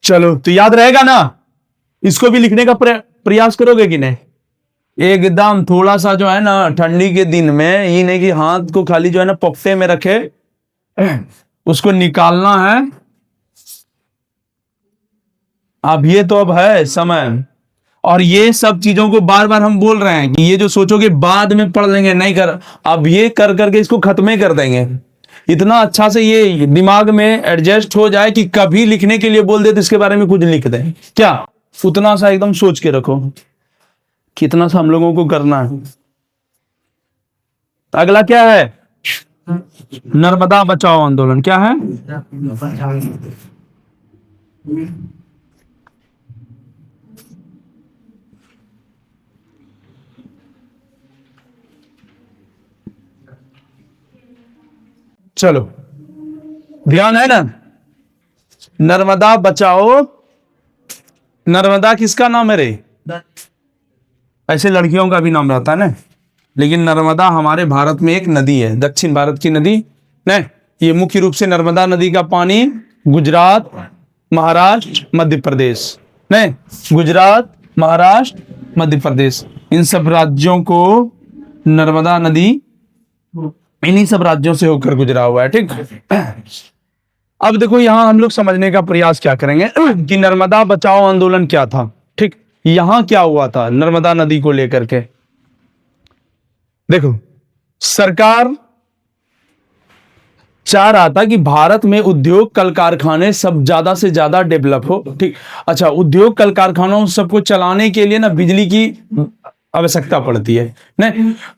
चलो, तो याद रहेगा ना, इसको भी लिखने का प्रयास करोगे कि नहीं? एकदम थोड़ा सा जो है ना, ठंडी के दिन में ये नहीं कि हाथ को खाली जो है ना पफ्ते में रखे, उसको निकालना है। अब ये तो अब है समय, और ये सब चीजों को बार बार हम बोल रहे हैं कि ये जो सोचोगे बाद में पढ़ लेंगे, नहीं कर, अब ये कर करके इसको खत्म कर देंगे। इतना अच्छा से ये दिमाग में एडजस्ट हो जाए कि कभी लिखने के लिए बोल दे तो इसके बारे में कुछ लिख दें, क्या उतना सा एकदम सोच के रखो, कितना सा हम लोगों को करना है। अगला क्या है? नर्मदा बचाओ आंदोलन क्या है? चलो ध्यान है ना, नर्मदा बचाओ। नर्मदा किसका नाम है रे? ऐसे लड़कियों का भी नाम रहता है ना, लेकिन नर्मदा हमारे भारत में एक नदी है, दक्षिण भारत की नदी न। ये मुख्य रूप से नर्मदा नदी का पानी गुजरात, महाराष्ट्र, मध्य प्रदेश न, गुजरात, महाराष्ट्र, मध्य प्रदेश, इन सब राज्यों को नर्मदा नदी इन्हीं सब राज्यों से होकर गुजरा हुआ है। ठीक, अब देखो यहां हम लोग समझने का प्रयास क्या करेंगे कि नर्मदा बचाओ आंदोलन क्या था। ठीक, यहां क्या हुआ था नर्मदा नदी को लेकर के। देखो सरकार चाह रहा था कि भारत में उद्योग कल कारखाने सब ज्यादा से ज्यादा डेवलप हो। ठीक, अच्छा उद्योग कल कारखानों सबको चलाने के लिए ना बिजली की आवश्यकता पड़ती है ना,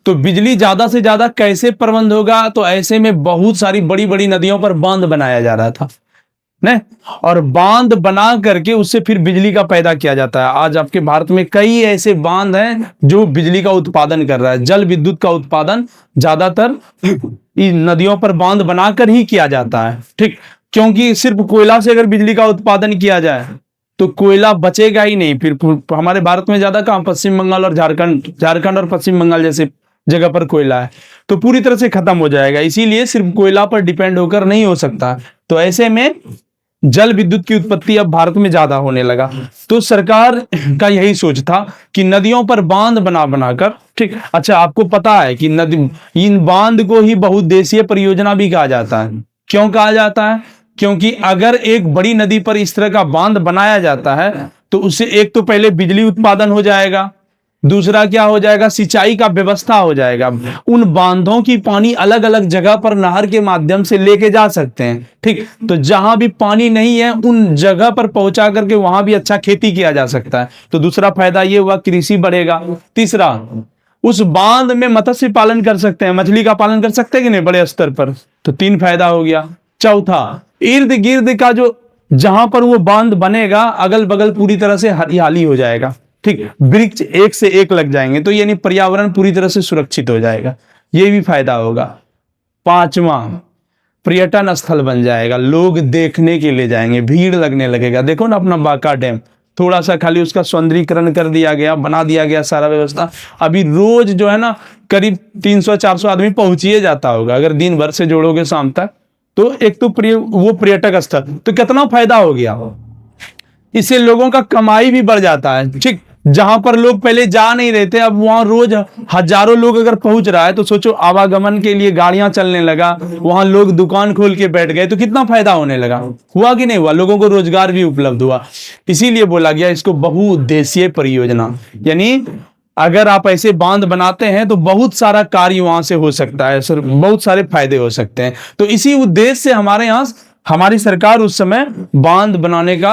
तो बिजली ज्यादा से ज्यादा कैसे प्रबंध होगा, तो ऐसे में बहुत सारी बड़ी बड़ी नदियों पर बांध बनाया जा रहा था ने, और बांध बना करके उससे फिर बिजली का पैदा किया जाता है। आज आपके भारत में कई ऐसे बांध हैं जो बिजली का उत्पादन कर रहा है। जल विद्युत का उत्पादन ज्यादातर इन नदियों पर बांध बनाकर ही किया जाता है। ठीक, क्योंकि सिर्फ कोयला से अगर बिजली का उत्पादन किया जाए तो कोयला बचेगा ही नहीं। फिर हमारे भारत में ज्यादा कहां, पश्चिम बंगाल और झारखंड और पश्चिम बंगाल जैसे जगह पर कोयला है, तो पूरी तरह से खत्म हो जाएगा। इसीलिए सिर्फ कोयला पर डिपेंड होकर नहीं हो सकता। तो ऐसे में जल विद्युत की उत्पत्ति अब भारत में ज्यादा होने लगा। तो सरकार का यही सोच था कि नदियों पर बांध बनाकर, ठीक, अच्छा आपको पता है कि नदी, इन बांध को ही बहुउद्देशीय परियोजना भी कहा जाता है। क्यों कहा जाता है? क्योंकि अगर एक बड़ी नदी पर इस तरह का बांध बनाया जाता है तो उससे एक तो पहले बिजली उत्पादन हो जाएगा, दूसरा क्या हो जाएगा, सिंचाई का व्यवस्था हो जाएगा। उन बांधों की पानी अलग अलग जगह पर नहर के माध्यम से लेके जा सकते हैं। ठीक, तो जहां भी पानी नहीं है उन जगह पर पहुंचा करके वहां भी अच्छा खेती किया जा सकता है। तो दूसरा फायदा ये हुआ, कृषि बढ़ेगा। तीसरा, उस बांध में मत्स्य पालन कर सकते हैं, मछली का पालन कर सकते हैं कि नहीं बड़े स्तर पर, तो 3 फायदा हो गया। चौथा, इर्द गिर्द का जो जहां पर वो बांध बनेगा अगल बगल पूरी तरह से हरियाली हो जाएगा। ठीक, वृक्ष एक से एक लग जाएंगे, तो यानी पर्यावरण पूरी तरह से सुरक्षित हो जाएगा, ये भी फायदा होगा। 5वां, पर्यटन स्थल बन जाएगा, लोग देखने के लिए जाएंगे, भीड़ लगने लगेगा। देखो ना अपना बांका डैम, थोड़ा सा खाली उसका सौंदर्यीकरण कर दिया गया, बना दिया गया सारा व्यवस्था। अभी रोज जो है ना करीब 300-400 आदमी पहुंच ही जाता होगा अगर दिन भर से जोड़ोगे शाम तक। तो एक तो वो पर्यटक स्थल, तो कितना फायदा हो गया, इससे लोगों का कमाई भी बढ़ जाता है। ठीक, जहां पर लोग पहले जा नहीं रहते अब वहां रोज हजारों लोग अगर पहुंच रहा है, तो सोचो आवागमन के लिए गाड़ियां चलने लगा, वहां लोग दुकान खोल के बैठ गए, तो कितना फायदा होने लगा। हुआ कि नहीं हुआ, लोगों को रोजगार भी उपलब्ध हुआ। इसीलिए बोला गया इसको बहुउद्देशीय परियोजना, यानी अगर आप ऐसे बांध बनाते हैं तो बहुत सारा कार्य वहां से हो सकता है, सर बहुत सारे फायदे हो सकते हैं। तो इसी उद्देश्य से हमारे यहाँ हमारी सरकार उस समय बांध बनाने का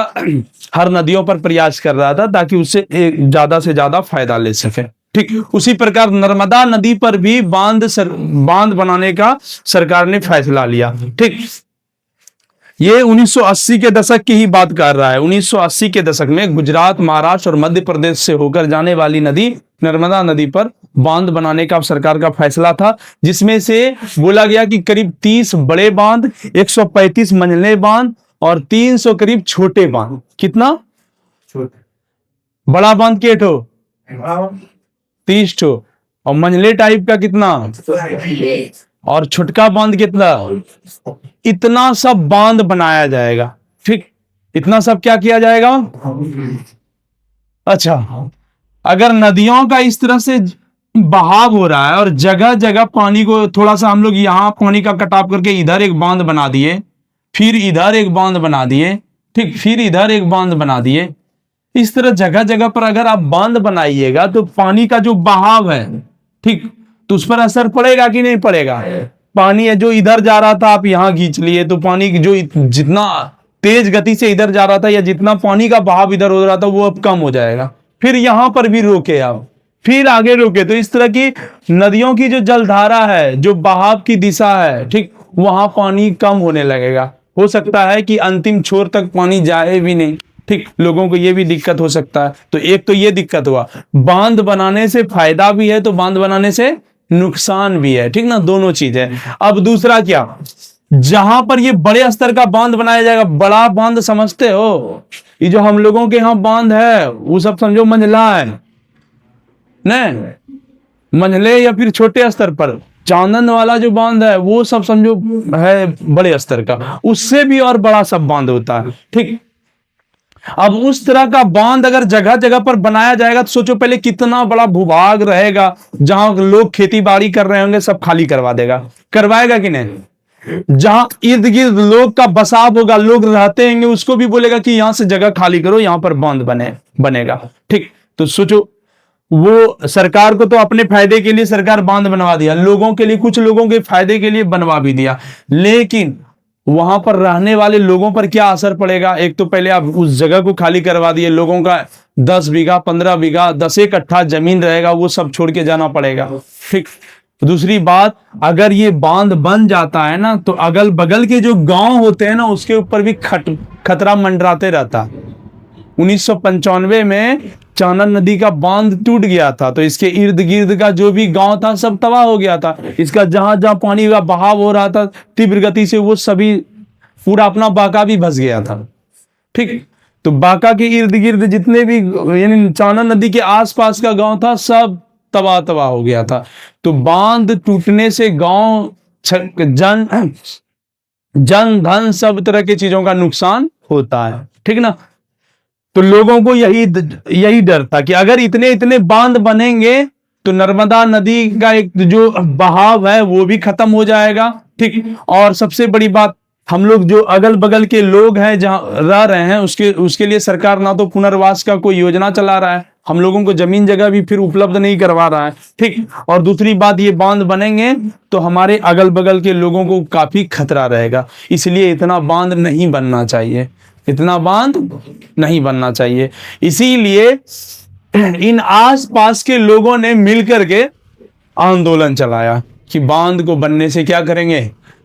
हर नदियों पर प्रयास कर रहा था ताकि उससे ज्यादा से ज्यादा फायदा ले सके। ठीक, उसी प्रकार नर्मदा नदी पर भी बांध बनाने का सरकार ने फैसला लिया। ठीक, ये 1980 के दशक की ही बात कर रहा है। 1980 के दशक में गुजरात, महाराष्ट्र और मध्य प्रदेश से होकर जाने वाली नदी नर्मदा नदी पर बांध बनाने का सरकार का फैसला था, जिसमें से बोला गया कि करीब 30 बड़े बांध, 135 मंझले बांध और 300 करीब छोटे बांध। कितना बड़ा बांध के ठो 30 ठो, और मंझले टाइप का कितना, और छोटका बांध कितना, इतना सब बांध बनाया जाएगा। ठीक, इतना सब क्या किया जाएगा। अच्छा, अगर नदियों का इस तरह से बहाव हो रहा है और जगह जगह पानी को थोड़ा सा हम लोग यहां पानी का कटाव करके इधर एक बांध बना दिए, फिर इधर एक बांध बना दिए, ठीक, फिर इधर एक बांध बना दिए, इस तरह जगह जगह पर अगर आप बांध बनाइएगा तो पानी का जो बहाव है, ठीक, तो उस पर असर पड़ेगा कि नहीं पड़ेगा। पानी है जो इधर जा रहा था आप यहां खींच लिए, तो पानी जो जितना तेज गति से इधर जा रहा था या जितना पानी का बहाव इधर हो रहा था वो अब कम हो जाएगा। फिर यहां पर भी रोके आप, फिर आगे रोके। तो इस तरह की नदियों की जो जलधारा है, जो बहाव की दिशा है, ठीक, वहां पानी कम होने लगेगा। हो सकता है कि अंतिम छोर तक पानी जाए भी नहीं, ठीक, लोगों को ये भी दिक्कत हो सकता है। तो एक तो ये दिक्कत हुआ, बांध बनाने से फायदा भी है तो बांध बनाने से नुकसान भी है, ठीक ना, दोनों चीज है। अब दूसरा क्या, जहां पर ये बड़े स्तर का बांध बनाया जाएगा, बड़ा बांध समझते हो, ये जो हम लोगों के यहाँ बांध है वो सब समझो मंझला है, नहीं मंझले या फिर छोटे स्तर पर। चांदन वाला जो बांध है वो सब समझो है बड़े स्तर का, उससे भी और बड़ा सब बांध होता है, ठीक। अब उस तरह का बांध अगर जगह जगह पर बनाया जाएगा तो सोचो पहले कितना बड़ा भूभाग रहेगा, जहां लोग खेती बाड़ी कर रहे होंगे सब खाली करवा देगा, करवाएगा कि नहीं। जहां इर्द गिर्द लोग का बसाव होगा, लोग रहते होंगे, उसको भी बोलेगा कि यहां से जगह खाली करो, यहां पर बांध बनेगा, ठीक। तो सोचो, वो सरकार को तो अपने फायदे के लिए सरकार बांध बनवा दिया, लोगों के लिए, कुछ लोगों के फायदे के लिए बनवा भी दिया, लेकिन वहां पर रहने वाले लोगों पर क्या असर पड़ेगा। एक तो पहले आप उस जगह को खाली करवा दिए, लोगों का 10 बीघा 15 बीघा 10 कट्ठा जमीन रहेगा वो सब छोड़ के जाना पड़ेगा, ठीक। दूसरी बात, अगर ये बांध बन जाता है ना तो अगल बगल के जो गांव होते हैं ना उसके ऊपर भी खतरा मंडराते रहता। 1995 में चानन नदी का बांध टूट गया था तो इसके इर्द गिर्द का जो भी गांव था सब तबाह हो गया था। इसका जहां जहां पानी का बहाव हो रहा था तीव्र गति से, वो सभी पूरा अपना बांका भी भस गया था, ठीक। तो बांका के इर्द गिर्द जितने भी यानी चानन नदी के आसपास का गांव था सब तबाह हो गया था। तो बांध टूटने से गांव, जन धन सब तरह की चीजों का नुकसान होता है, ठीक ना। तो लोगों को यही डर था कि अगर इतने इतने बांध बनेंगे तो नर्मदा नदी का एक जो बहाव है वो भी खत्म हो जाएगा, ठीक। और सबसे बड़ी बात, हम लोग जो अगल बगल के लोग हैं जहां रह रहे हैं उसके लिए सरकार ना तो पुनर्वास का कोई योजना चला रहा है, हम लोगों को जमीन जगह भी फिर उपलब्ध नहीं करवा रहा है, ठीक। और दूसरी बात, ये बांध बनेंगे तो हमारे अगल बगल के लोगों को काफी खतरा रहेगा, इसलिए इतना बांध नहीं बनना चाहिए, इतना बांध नहीं बनना चाहिए। इसीलिए इन आसपास के लोगों ने मिलकर के आंदोलन चलाया कि बांध को बनने से क्या करेंगे,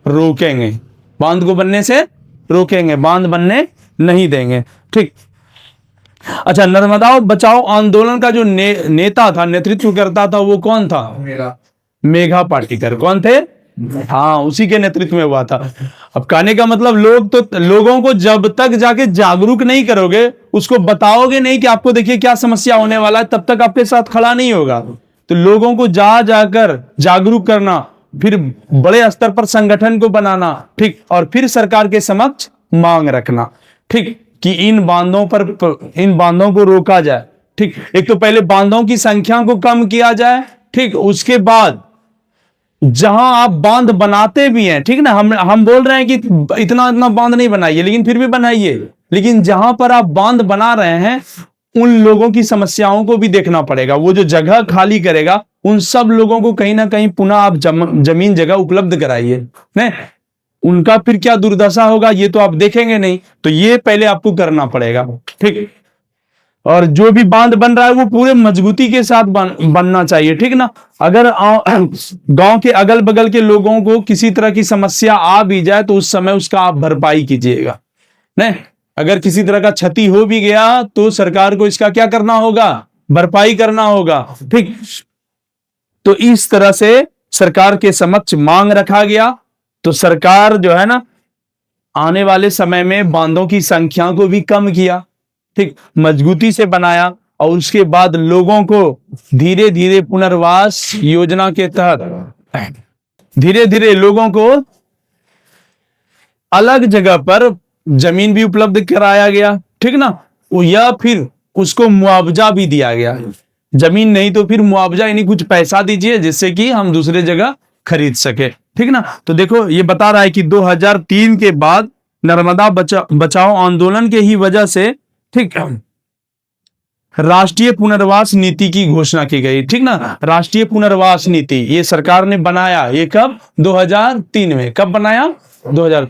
रोकेंगे, बांध को बनने से रोकेंगे, बांध बनने नहीं देंगे, ठीक। अच्छा, नर्मदा बचाओ आंदोलन का जो नेता था, नेतृत्व करता था, वो कौन था? मेघा पाटिकर। कौन थे? हाँ, उसी के नेतृत्व में हुआ था। अब कहने का मतलब, लोगों को जब तक जाके जागरूक नहीं करोगे, उसको बताओगे नहीं कि आपको देखिए क्या समस्या होने वाला है, तब तक आपके साथ खड़ा नहीं होगा। तो लोगों को जाकर जागरूक करना, फिर बड़े स्तर पर संगठन को बनाना, ठीक, और फिर सरकार के समक्ष मांग रखना, ठीक, कि इन बांधों को रोका जाए, ठीक। एक तो पहले बांधों की संख्या को कम किया जाए, ठीक, उसके बाद जहां आप बांध बनाते भी हैं, ठीक ना, हम बोल रहे हैं कि इतना बांध नहीं बनाइए, लेकिन फिर भी बनाइए, लेकिन जहां पर आप बांध बना रहे हैं उन लोगों की समस्याओं को भी देखना पड़ेगा। वो जो जगह खाली करेगा उन सब लोगों को कहीं ना कहीं पुनः आप जमीन जगह उपलब्ध कराइए, नहीं उनका फिर क्या दुर्दशा होगा ये तो आप देखेंगे नहीं, तो ये पहले आपको करना पड़ेगा, ठीक। और जो भी बांध बन रहा है वो पूरे मजबूती के साथ बनना चाहिए, ठीक ना। अगर गांव के अगल बगल के लोगों को किसी तरह की समस्या आ भी जाए तो उस समय उसका आप भरपाई कीजिएगा, नहीं अगर किसी तरह का क्षति हो भी गया तो सरकार को इसका क्या करना होगा, भरपाई करना होगा, ठीक। तो इस तरह से सरकार के समक्ष मांग रखा गया। तो सरकार जो है ना, आने वाले समय में बांधों की संख्या को भी कम किया, ठीक, मजबूती से बनाया, और उसके बाद लोगों को धीरे धीरे पुनर्वास योजना के तहत धीरे धीरे लोगों को अलग जगह पर जमीन भी उपलब्ध कराया गया, ठीक ना, या फिर उसको मुआवजा भी दिया गया। जमीन नहीं तो फिर मुआवजा, यानी कुछ पैसा दीजिए जिससे कि हम दूसरे जगह खरीद सके, ठीक ना। तो देखो ये बता रहा है कि 2003 के बाद नर्मदा बचाओ आंदोलन के ही वजह से, ठीक, राष्ट्रीय पुनर्वास नीति की घोषणा की गई, ठीक ना। राष्ट्रीय पुनर्वास नीति ये सरकार ने बनाया, ये कब? 2003 में। कब बनाया? 2000।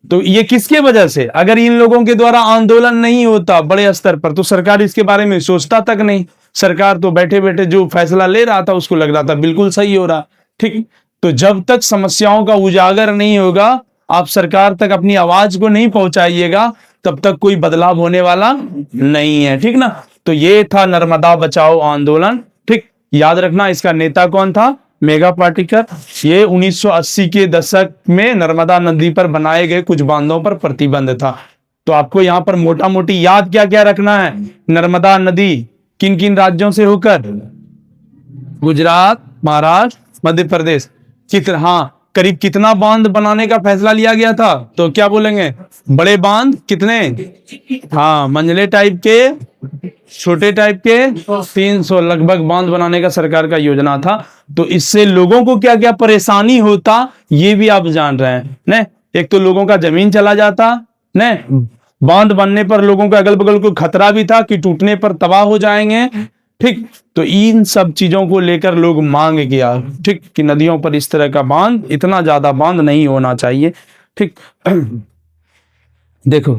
तो ये किसके वजह से? अगर इन लोगों के द्वारा आंदोलन नहीं होता बड़े स्तर पर तो सरकार इसके बारे में सोचता तक नहीं। सरकार तो बैठे बैठे जो फैसला ले रहा था उसको लग रहा था बिल्कुल सही हो रहा। ठीक, तो जब तक समस्याओं का उजागर नहीं होगा, आप सरकार तक अपनी आवाज को नहीं पहुंचाइएगा, तब तक कोई बदलाव होने वाला नहीं है। ठीक ना, तो ये था नर्मदा बचाओ आंदोलन। ठीक, याद रखना इसका नेता कौन था, मेघा पाटिकर। ये 1980 के दशक में नर्मदा नदी पर बनाए गए कुछ बांधों पर प्रतिबंध था। तो आपको यहां पर मोटा मोटी याद क्या क्या रखना है, नर्मदा नदी किन किन राज्यों से होकर, गुजरात, महाराष्ट्र, मध्य प्रदेश। हाँ, करीब कितना बांध बनाने का फैसला लिया गया था, तो क्या बोलेंगे, बड़े बांध कितने, हाँ मंझले टाइप के, छोटे टाइप के, 300 लगभग बांध बनाने का सरकार का योजना था। तो इससे लोगों को क्या क्या परेशानी होता ये भी आप जान रहे हैं ने। एक तो लोगों का जमीन चला जाता ने, बांध बनने पर लोगों का अगल बगल को खतरा भी था कि टूटने पर तबाह हो जाएंगे। ठीक, तो इन सब चीजों को लेकर लोग मांग किया, ठीक, कि नदियों पर इस तरह का बांध, इतना ज्यादा बांध नहीं होना चाहिए। ठीक, देखो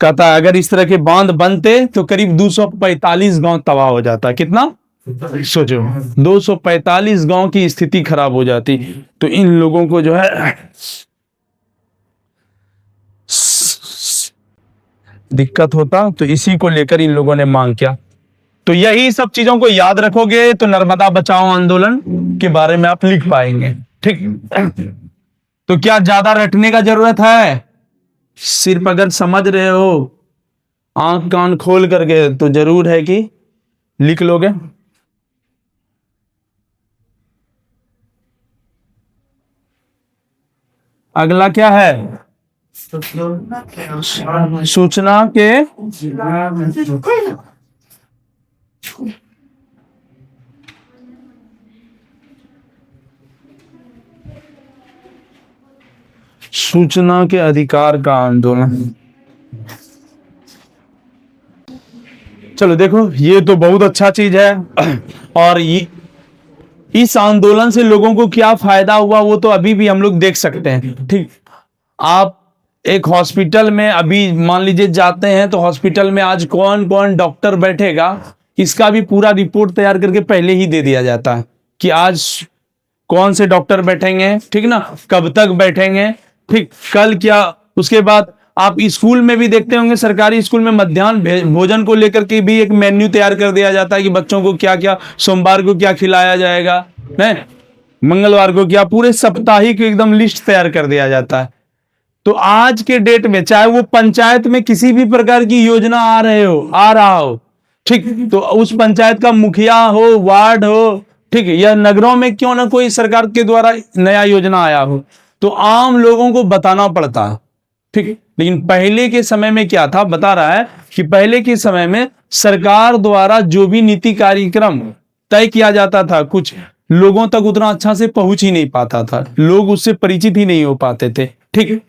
कहता अगर इस तरह के बांध बनते तो करीब 245 गांव तबाह हो जाता। कितना, सोचो 245 गांव की स्थिति खराब हो जाती। तो इन लोगों को जो है दिक्कत होता, तो इसी को लेकर इन लोगों ने मांग किया। तो यही सब चीजों को याद रखोगे तो नर्मदा बचाओ आंदोलन के बारे में आप लिख पाएंगे। ठीक, तो क्या ज्यादा रटने का जरूरत है, सिर्फ अगर समझ रहे हो आंख कान खोल करके तो जरूर है कि लिख लोगे। अगला क्या है, सूचना के सूचना के अधिकार का आंदोलन। चलो देखो ये तो बहुत अच्छा चीज है, और ये इस आंदोलन से लोगों को क्या फायदा हुआ वो तो अभी भी हम लोग देख सकते हैं। ठीक, आप एक हॉस्पिटल में अभी मान लीजिए जाते हैं तो हॉस्पिटल में आज कौन कौन डॉक्टर बैठेगा इसका भी पूरा रिपोर्ट तैयार करके पहले ही दे दिया जाता है कि आज कौन से डॉक्टर बैठेंगे, ठीक ना, कब तक बैठेंगे, ठीक, कल क्या। उसके बाद आप स्कूल में भी देखते होंगे, सरकारी स्कूल में मध्याह्न भोजन को लेकर के भी एक मेन्यू तैयार कर दिया जाता है कि बच्चों को क्या क्या, सोमवार को क्या खिलाया जाएगा, मंगलवार को क्या, पूरे साप्ताहिक एकदम लिस्ट तैयार कर दिया जाता है। तो आज के डेट में चाहे वो पंचायत में किसी भी प्रकार की योजना आ रहा हो, ठीक, तो उस पंचायत का मुखिया हो, वार्ड हो, ठीक, या नगरों में क्यों ना कोई सरकार के द्वारा नया योजना आया हो, तो आम लोगों को बताना पड़ता है। ठीक, लेकिन पहले के समय में क्या था, बता रहा है कि पहले के समय में सरकार द्वारा जो भी नीति कार्यक्रम तय किया जाता था, कुछ लोगों तक उतना अच्छा से पहुंच ही नहीं पाता था, लोग उससे परिचित ही नहीं हो पाते थे। ठीक,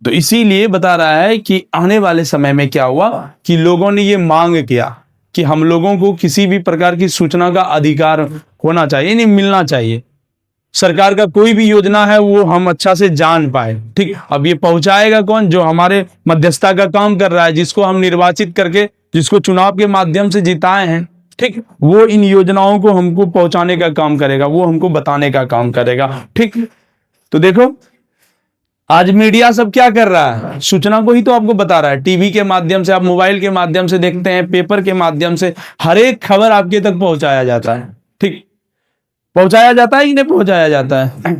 तो इसीलिए बता रहा है कि आने वाले समय में क्या हुआ कि लोगों ने ये मांग किया कि हम लोगों को किसी भी प्रकार की सूचना का अधिकार होना चाहिए, नहीं मिलना चाहिए, सरकार का कोई भी योजना है वो हम अच्छा से जान पाए। ठीक, अब ये पहुंचाएगा कौन, जो हमारे मध्यस्थता का काम कर रहा है, जिसको हम निर्वाचित करके, जिसको चुनाव के माध्यम से जिताए हैं, ठीक, वो इन योजनाओं को हमको पहुंचाने का काम करेगा, वो हमको बताने का काम करेगा। ठीक, तो देखो आज मीडिया सब क्या कर रहा है, सूचना को ही तो आपको बता रहा है, टीवी के माध्यम से, आप मोबाइल के माध्यम से देखते हैं, पेपर के माध्यम से हर एक खबर आपके तक पहुंचाया जाता है। ठीक, पहुंचाया जाता है कि नहीं पहुंचाया जाता है।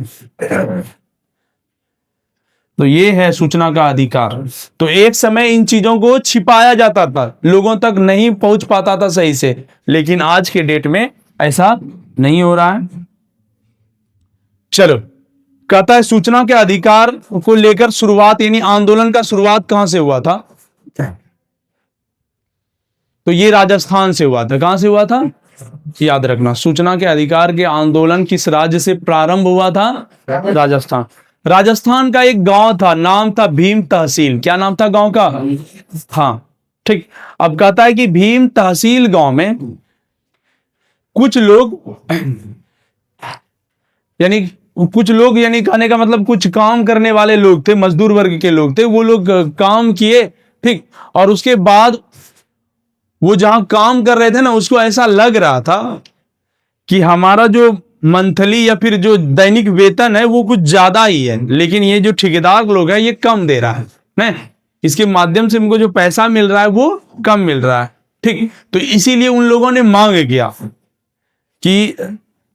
तो ये है सूचना का अधिकार। तो एक समय इन चीजों को छिपाया जाता था, लोगों तक नहीं पहुंच पाता था सही से, लेकिन आज के डेट में ऐसा नहीं हो रहा है। चलो, कहता है सूचना के अधिकार को लेकर शुरुआत, यानी आंदोलन का शुरुआत कहां से हुआ था, तो ये राजस्थान से हुआ था। कहां से हुआ था, याद रखना, सूचना के अधिकार के आंदोलन किस राज्य से प्रारंभ हुआ था, राजस्थान। राजस्थान का एक गांव था, नाम था भीम तहसील। क्या नाम था गांव का, हाँ, ठीक। अब कहता है कि भीम तहसील गांव में कुछ लोग यानी कहने का मतलब कुछ काम करने वाले लोग थे, मजदूर वर्ग के लोग थे, वो लोग काम किए, ठीक, और उसके बाद वो जहां काम कर रहे थे ना, उसको ऐसा लग रहा था कि हमारा जो मंथली या फिर जो दैनिक वेतन है वो कुछ ज्यादा ही है, लेकिन ये जो ठेकेदार लोग हैं ये कम दे रहा है ना, इसके माध्यम से हमको जो पैसा मिल रहा है वो कम मिल रहा है। ठीक, तो इसीलिए उन लोगों ने मांग किया कि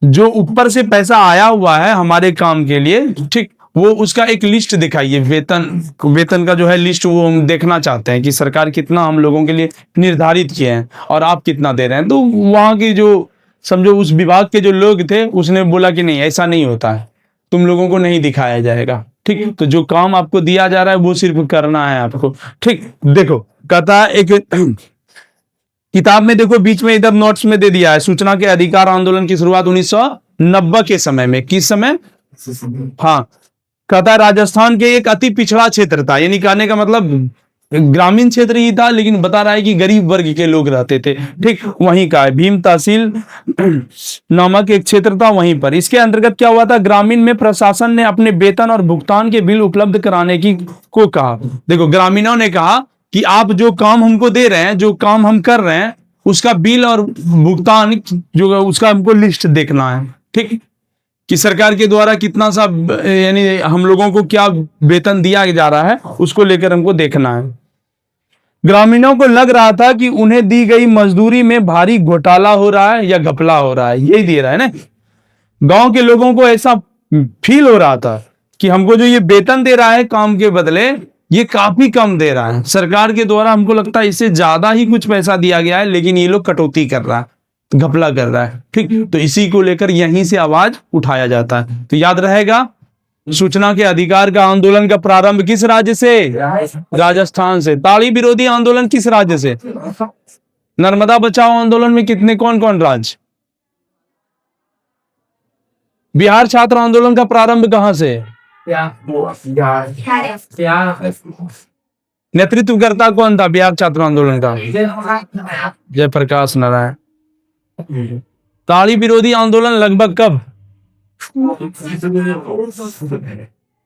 जो ऊपर से पैसा आया हुआ है हमारे काम के लिए, ठीक, वो उसका एक लिस्ट दिखाइए, वेतन का जो है लिस्ट, वो हम देखना चाहते हैं कि सरकार कितना हम लोगों के लिए निर्धारित किए हैं और आप कितना दे रहे हैं। तो वहां की जो समझो उस विभाग के जो लोग थे, उसने बोला कि नहीं, ऐसा नहीं होता है, तुम लोगों को नहीं दिखाया जाएगा। ठीक, तो जो काम आपको दिया जा रहा है वो सिर्फ करना है आपको। ठीक, देखो कहता है एक किताब में, देखो बीच में इधर नोट्स में दे दिया है, सूचना के अधिकार आंदोलन की शुरुआत 1990 के समय में। किस समय? हाँ, कहता है राजस्थान के एक अति पिछड़ा क्षेत्र था, यानी कहने का मतलब ग्रामीण क्षेत्र ही था, लेकिन बता रहा है कि गरीब वर्ग के लोग रहते थे। ठीक, वहीं का है, भीम तहसील नामक एक क्षेत्र था वहीं पर। इसके अंतर्गत क्या हुआ था, ग्रामीण में प्रशासन ने अपने वेतन और भुगतान के बिल उपलब्ध कराने की को कहा। देखो, ग्रामीणों ने कहा कि आप जो काम हमको दे रहे हैं, जो काम हम कर रहे हैं, उसका बिल और भुगतान जो उसका हमको लिस्ट देखना है। ठीक, कि सरकार के द्वारा कितना सा, यानी हम लोगों को क्या वेतन दिया जा रहा है, उसको लेकर हमको देखना है। ग्रामीणों को लग रहा था कि उन्हें दी गई मजदूरी में भारी घोटाला हो रहा है या घपला हो रहा है, यही दे रहा है ना। गांव के लोगों को ऐसा फील हो रहा था कि हमको जो ये वेतन दे रहा है काम के बदले, ये काफी कम दे रहा है, सरकार के द्वारा हमको लगता है इससे ज्यादा ही कुछ पैसा दिया गया है, लेकिन ये लोग कटौती कर रहा है, घपला कर रहा है। ठीक, तो इसी को लेकर यहीं से आवाज उठाया जाता है। तो याद रहेगा, सूचना के अधिकार का आंदोलन का प्रारंभ किस राज्य से? राजस्थान से। ताड़ी विरोधी आंदोलन किस राज्य से? नर्मदा बचाओ आंदोलन में कितने कौन कौन राज्य? बिहार छात्र आंदोलन का प्रारंभ कहां से? नेतृत्वकर्ता कौन था बिहार छात्र आंदोलन का? जयप्रकाश नारायण। ताड़ी विरोधी आंदोलन लगभग कब?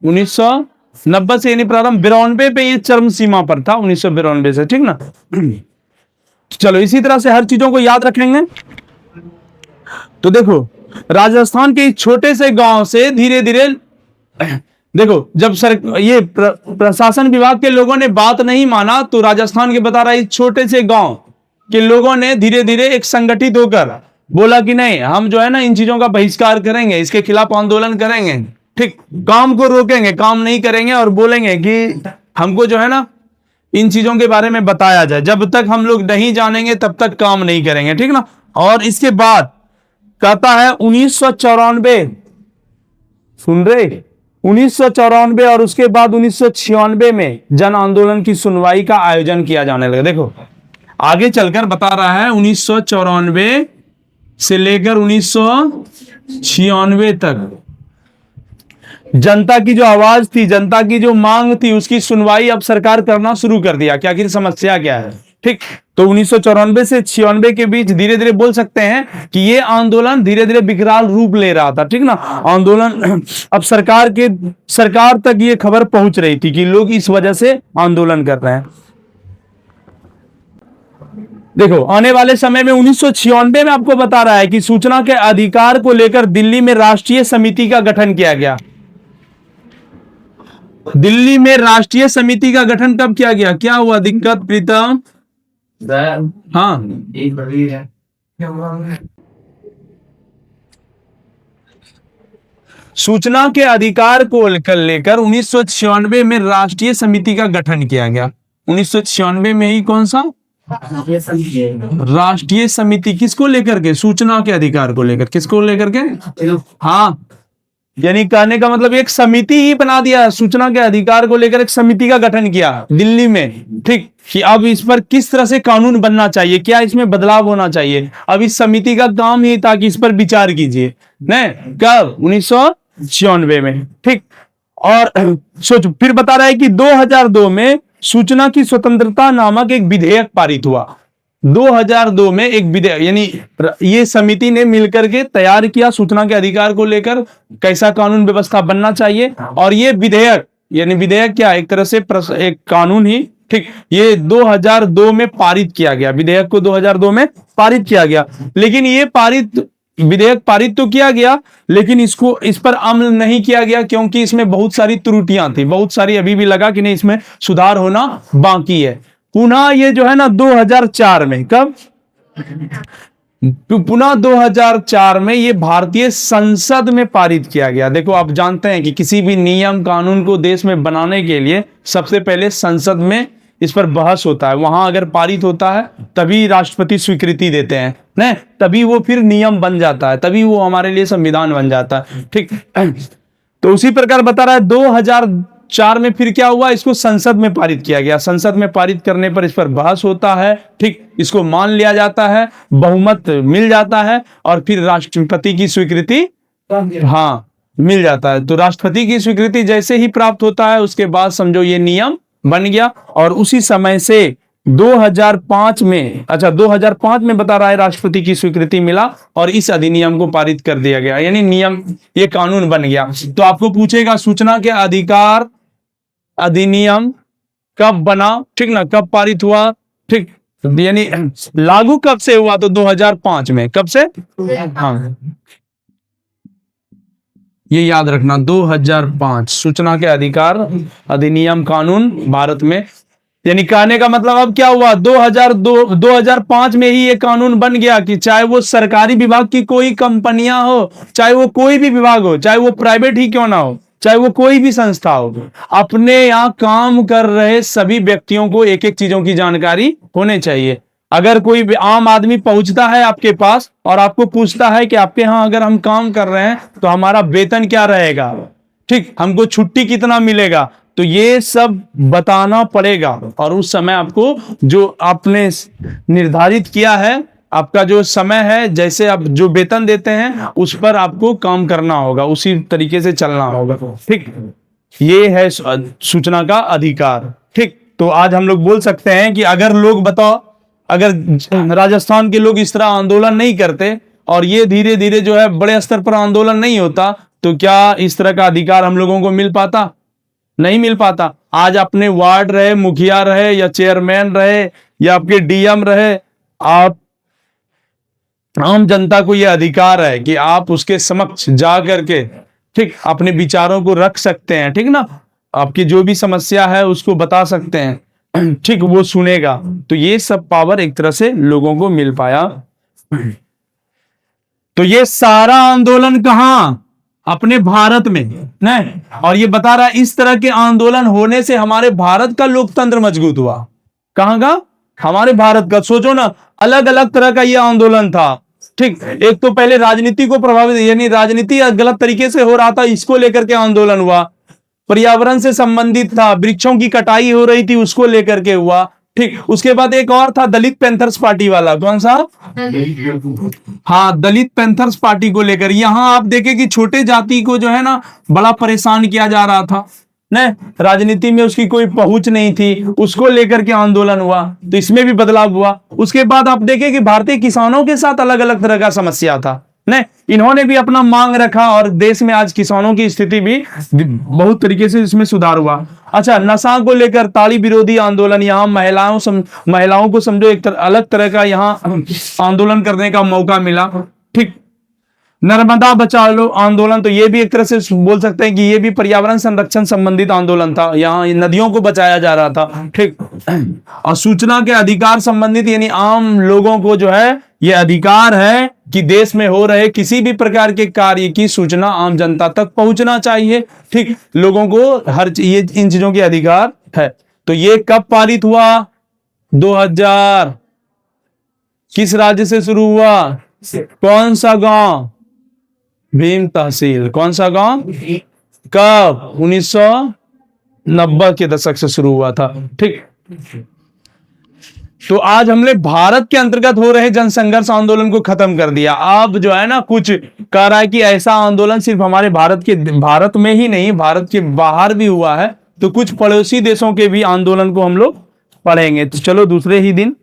1990 से, यानी प्रारंभ 92 पे ये चरम सीमा पर था, 1992 से। ठीक ना, चलो इसी तरह से हर चीजों को याद रखेंगे। तो देखो, राजस्थान के इस छोटे से गांव से धीरे धीरे, देखो जब ये प्रशासन विभाग के लोगों ने बात नहीं माना, तो राजस्थान के बता रहा है इस छोटे से गांव के लोगों ने धीरे धीरे एक संगठित होकर बोला कि नहीं, हम जो है ना इन चीजों का बहिष्कार करेंगे, इसके खिलाफ आंदोलन करेंगे। ठीक, काम को रोकेंगे, काम नहीं करेंगे, और बोलेंगे कि हमको जो है ना इन चीजों के बारे में बताया जाए, जब तक हम लोग नहीं जानेंगे तब तक काम नहीं करेंगे। ठीक ना, और इसके बाद कहता है 1994, सुन रहे, 1994 और उसके बाद 1996 में जन आंदोलन की सुनवाई का आयोजन किया जाने लगा। देखो आगे चलकर बता रहा है 1994 से लेकर 1996 तक जनता की जो आवाज थी, जनता की जो मांग थी, उसकी सुनवाई अब सरकार करना शुरू कर दिया कि आखिर समस्या क्या है। ठीक, तो 1994 से 96 के बीच धीरे धीरे बोल सकते हैं कि ये आंदोलन धीरे धीरे विकराल रूप ले रहा था। ठीक ना, आंदोलन अब सरकार तक ये खबर पहुंच रही थी कि लोग इस वजह से आंदोलन कर रहे हैं। देखो आने वाले समय में 1996 में आपको बता रहा है कि सूचना के अधिकार को लेकर दिल्ली में राष्ट्रीय समिति का गठन किया गया। दिल्ली में राष्ट्रीय समिति का गठन कब किया गया? क्या हुआ दिक्कत प्रीतम? हाँ, सूचना के अधिकार को लेकर 1996 में राष्ट्रीय समिति का गठन किया गया। 1996 में ही कौन सा राष्ट्रीय समिति? किसको लेकर के? सूचना के अधिकार को लेकर। किसको लेकर के? हाँ, यानी कहने का मतलब एक समिति ही बना दिया, सूचना के अधिकार को लेकर एक समिति का गठन किया दिल्ली में। ठीक, कि अब इस पर किस तरह से कानून बनना चाहिए, क्या इसमें बदलाव होना चाहिए। अब इस समिति का काम ही था कि इस पर विचार कीजिए। नहीं, कब? 1996 में। ठीक, और सोचो, फिर बता रहा है कि 2002 में सूचना की स्वतंत्रता नामक एक विधेयक पारित हुआ। 2002 में एक विधेयक, यानी ये समिति ने मिलकर के तैयार किया सूचना के अधिकार को लेकर कैसा कानून व्यवस्था बनना चाहिए। और ये विधेयक, यानी विधेयक क्या, एक तरह से एक कानून ही, ठीक, ये 2002 में पारित किया गया, विधेयक को 2002 में पारित किया गया। लेकिन ये विधेयक पारित तो किया गया, लेकिन इस पर अमल नहीं किया गया, क्योंकि इसमें बहुत सारी त्रुटियां थी, बहुत सारी अभी भी लगा कि नहीं इसमें सुधार होना बाकी है। पुनः ये जो है ना 2004 में, कब पुनः 2004 में ये भारतीय संसद में पारित किया गया। देखो, आप जानते हैं कि किसी भी नियम कानून को देश में बनाने के लिए सबसे पहले संसद में इस पर बहस होता है, वहां अगर पारित होता है तभी राष्ट्रपति स्वीकृति देते हैं ना, तभी वो फिर नियम बन जाता है, तभी वो हमारे लिए संविधान बन जाता है। ठीक, तो उसी प्रकार बता रहा है 2004 में फिर क्या हुआ, इसको संसद में पारित किया गया। संसद में पारित करने पर इस पर बहस होता है, ठीक, इसको मान लिया जाता है, बहुमत मिल जाता है और फिर राष्ट्रपति की स्वीकृति हाँ मिल जाता है। तो राष्ट्रपति की स्वीकृति जैसे ही प्राप्त होता है उसके बाद समझो ये नियम बन गया। और उसी समय से 2005 में बता रहा है राष्ट्रपति की स्वीकृति मिला और इस अधिनियम को पारित कर दिया गया, यानी नियम ये कानून बन गया। तो आपको पूछेगा सूचना के अधिकार अधिनियम कब बना, ठीक ना, कब पारित हुआ, ठीक, यानी लागू कब से हुआ, तो 2005 में। कब से? हाँ, ये याद रखना, 2005 सूचना के अधिकार अधिनियम कानून भारत में, यानी कहने का मतलब अब क्या हुआ, 2005 में ही ये कानून बन गया कि चाहे वो सरकारी विभाग की कोई कंपनियां हो, चाहे वो कोई भी विभाग हो, चाहे वो प्राइवेट ही क्यों ना हो, चाहे वो कोई भी संस्था हो, अपने यहाँ काम कर रहे सभी व्यक्तियों को एक एक चीजों की जानकारी होने चाहिए। अगर कोई आम आदमी पहुंचता है आपके पास और आपको पूछता है कि आपके यहाँ अगर हम काम कर रहे हैं तो हमारा वेतन क्या रहेगा, ठीक, हमको छुट्टी कितना मिलेगा, तो ये सब बताना पड़ेगा। और उस समय आपको जो आपने निर्धारित किया है, आपका जो समय है, जैसे आप जो वेतन देते हैं उस पर आपको काम करना होगा, उसी तरीके से चलना होगा, ठीक। ये है सूचना का अधिकार, ठीक। तो आज हम लोग बोल सकते हैं कि अगर लोग बताओ, अगर राजस्थान के लोग इस तरह आंदोलन नहीं करते और ये धीरे धीरे जो है बड़े स्तर पर आंदोलन नहीं होता, तो क्या इस तरह का अधिकार हम लोगों को मिल पाता? नहीं मिल पाता। आज अपने वार्ड रहे, मुखिया रहे या चेयरमैन रहे या आपके डीएम रहे, आप आम जनता को यह अधिकार है कि आप उसके समक्ष जा करके, ठीक, अपने विचारों को रख सकते हैं, ठीक ना, आपकी जो भी समस्या है उसको बता सकते हैं, ठीक, वो सुनेगा। तो ये सब पावर एक तरह से लोगों को मिल पाया। तो ये सारा आंदोलन कहां? अपने भारत में, नहीं, और ये बता रहा है इस तरह के आंदोलन होने से हमारे भारत का लोकतंत्र मजबूत हुआ। कहां का? हमारे भारत का। सोचो ना, अलग अलग तरह का ये आंदोलन था, ठीक। एक तो पहले राजनीति को प्रभावित, यानी राजनीति गलत तरीके से हो रहा था, इसको लेकर के आंदोलन हुआ। पर्यावरण से संबंधित था, वृक्षों की कटाई हो रही थी, उसको लेकर के हुआ, ठीक। उसके बाद एक और था दलित पैंथर्स पार्टी वाला, कौन सा? हाँ, दलित पैंथर्स पार्टी को लेकर। यहां आप देखें कि छोटे जाति को जो है ना बड़ा परेशान किया जा रहा था, न, राजनीति में उसकी कोई पहुंच नहीं थी, उसको लेकर के आंदोलन हुआ, तो इसमें भी बदलाव हुआ। उसके बाद आप देखें कि भारतीय किसानों के साथ अलग अलग तरह का समस्या था, नहीं, इन्होंने भी अपना मांग रखा और देश में आज किसानों की स्थिति भी बहुत तरीके से इसमें सुधार हुआ। अच्छा, नशा को लेकर ताड़ी विरोधी आंदोलन, यहाँ महिलाओं को समझो एक अलग तरह का यहाँ आंदोलन करने का मौका मिला, ठीक। नर्मदा बचाओ लो आंदोलन, तो ये भी एक तरह से बोल सकते हैं कि ये भी पर्यावरण संरक्षण संबंधित आंदोलन था, यहाँ नदियों को बचाया जा रहा था, ठीक। और सूचना के अधिकार संबंधित, यानी आम लोगों को जो है ये अधिकार है कि देश में हो रहे किसी भी प्रकार के कार्य की सूचना आम जनता तक पहुंचना चाहिए, ठीक। लोगों को हर ये इन चीजों के अधिकार है। तो ये कब पारित हुआ? 2000। किस राज्य से शुरू हुआ? कौन सा गांव? भीम तहसील। कौन सा गांव? कब? 1990 के दशक से शुरू हुआ था, ठीक। तो आज हमने भारत के अंतर्गत हो रहे जनसंघर्ष आंदोलन को खत्म कर दिया। अब जो है ना कुछ कह रहा है कि ऐसा आंदोलन सिर्फ हमारे भारत में ही नहीं, भारत के बाहर भी हुआ है, तो कुछ पड़ोसी देशों के भी आंदोलन को हम लोग पढ़ेंगे। तो चलो दूसरे ही दिन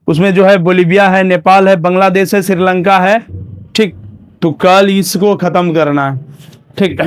उसमें जो है बोलीविया है, नेपाल है, बांग्लादेश है, श्रीलंका है, ठीक। तो कल इसको खत्म करना है, ठीक।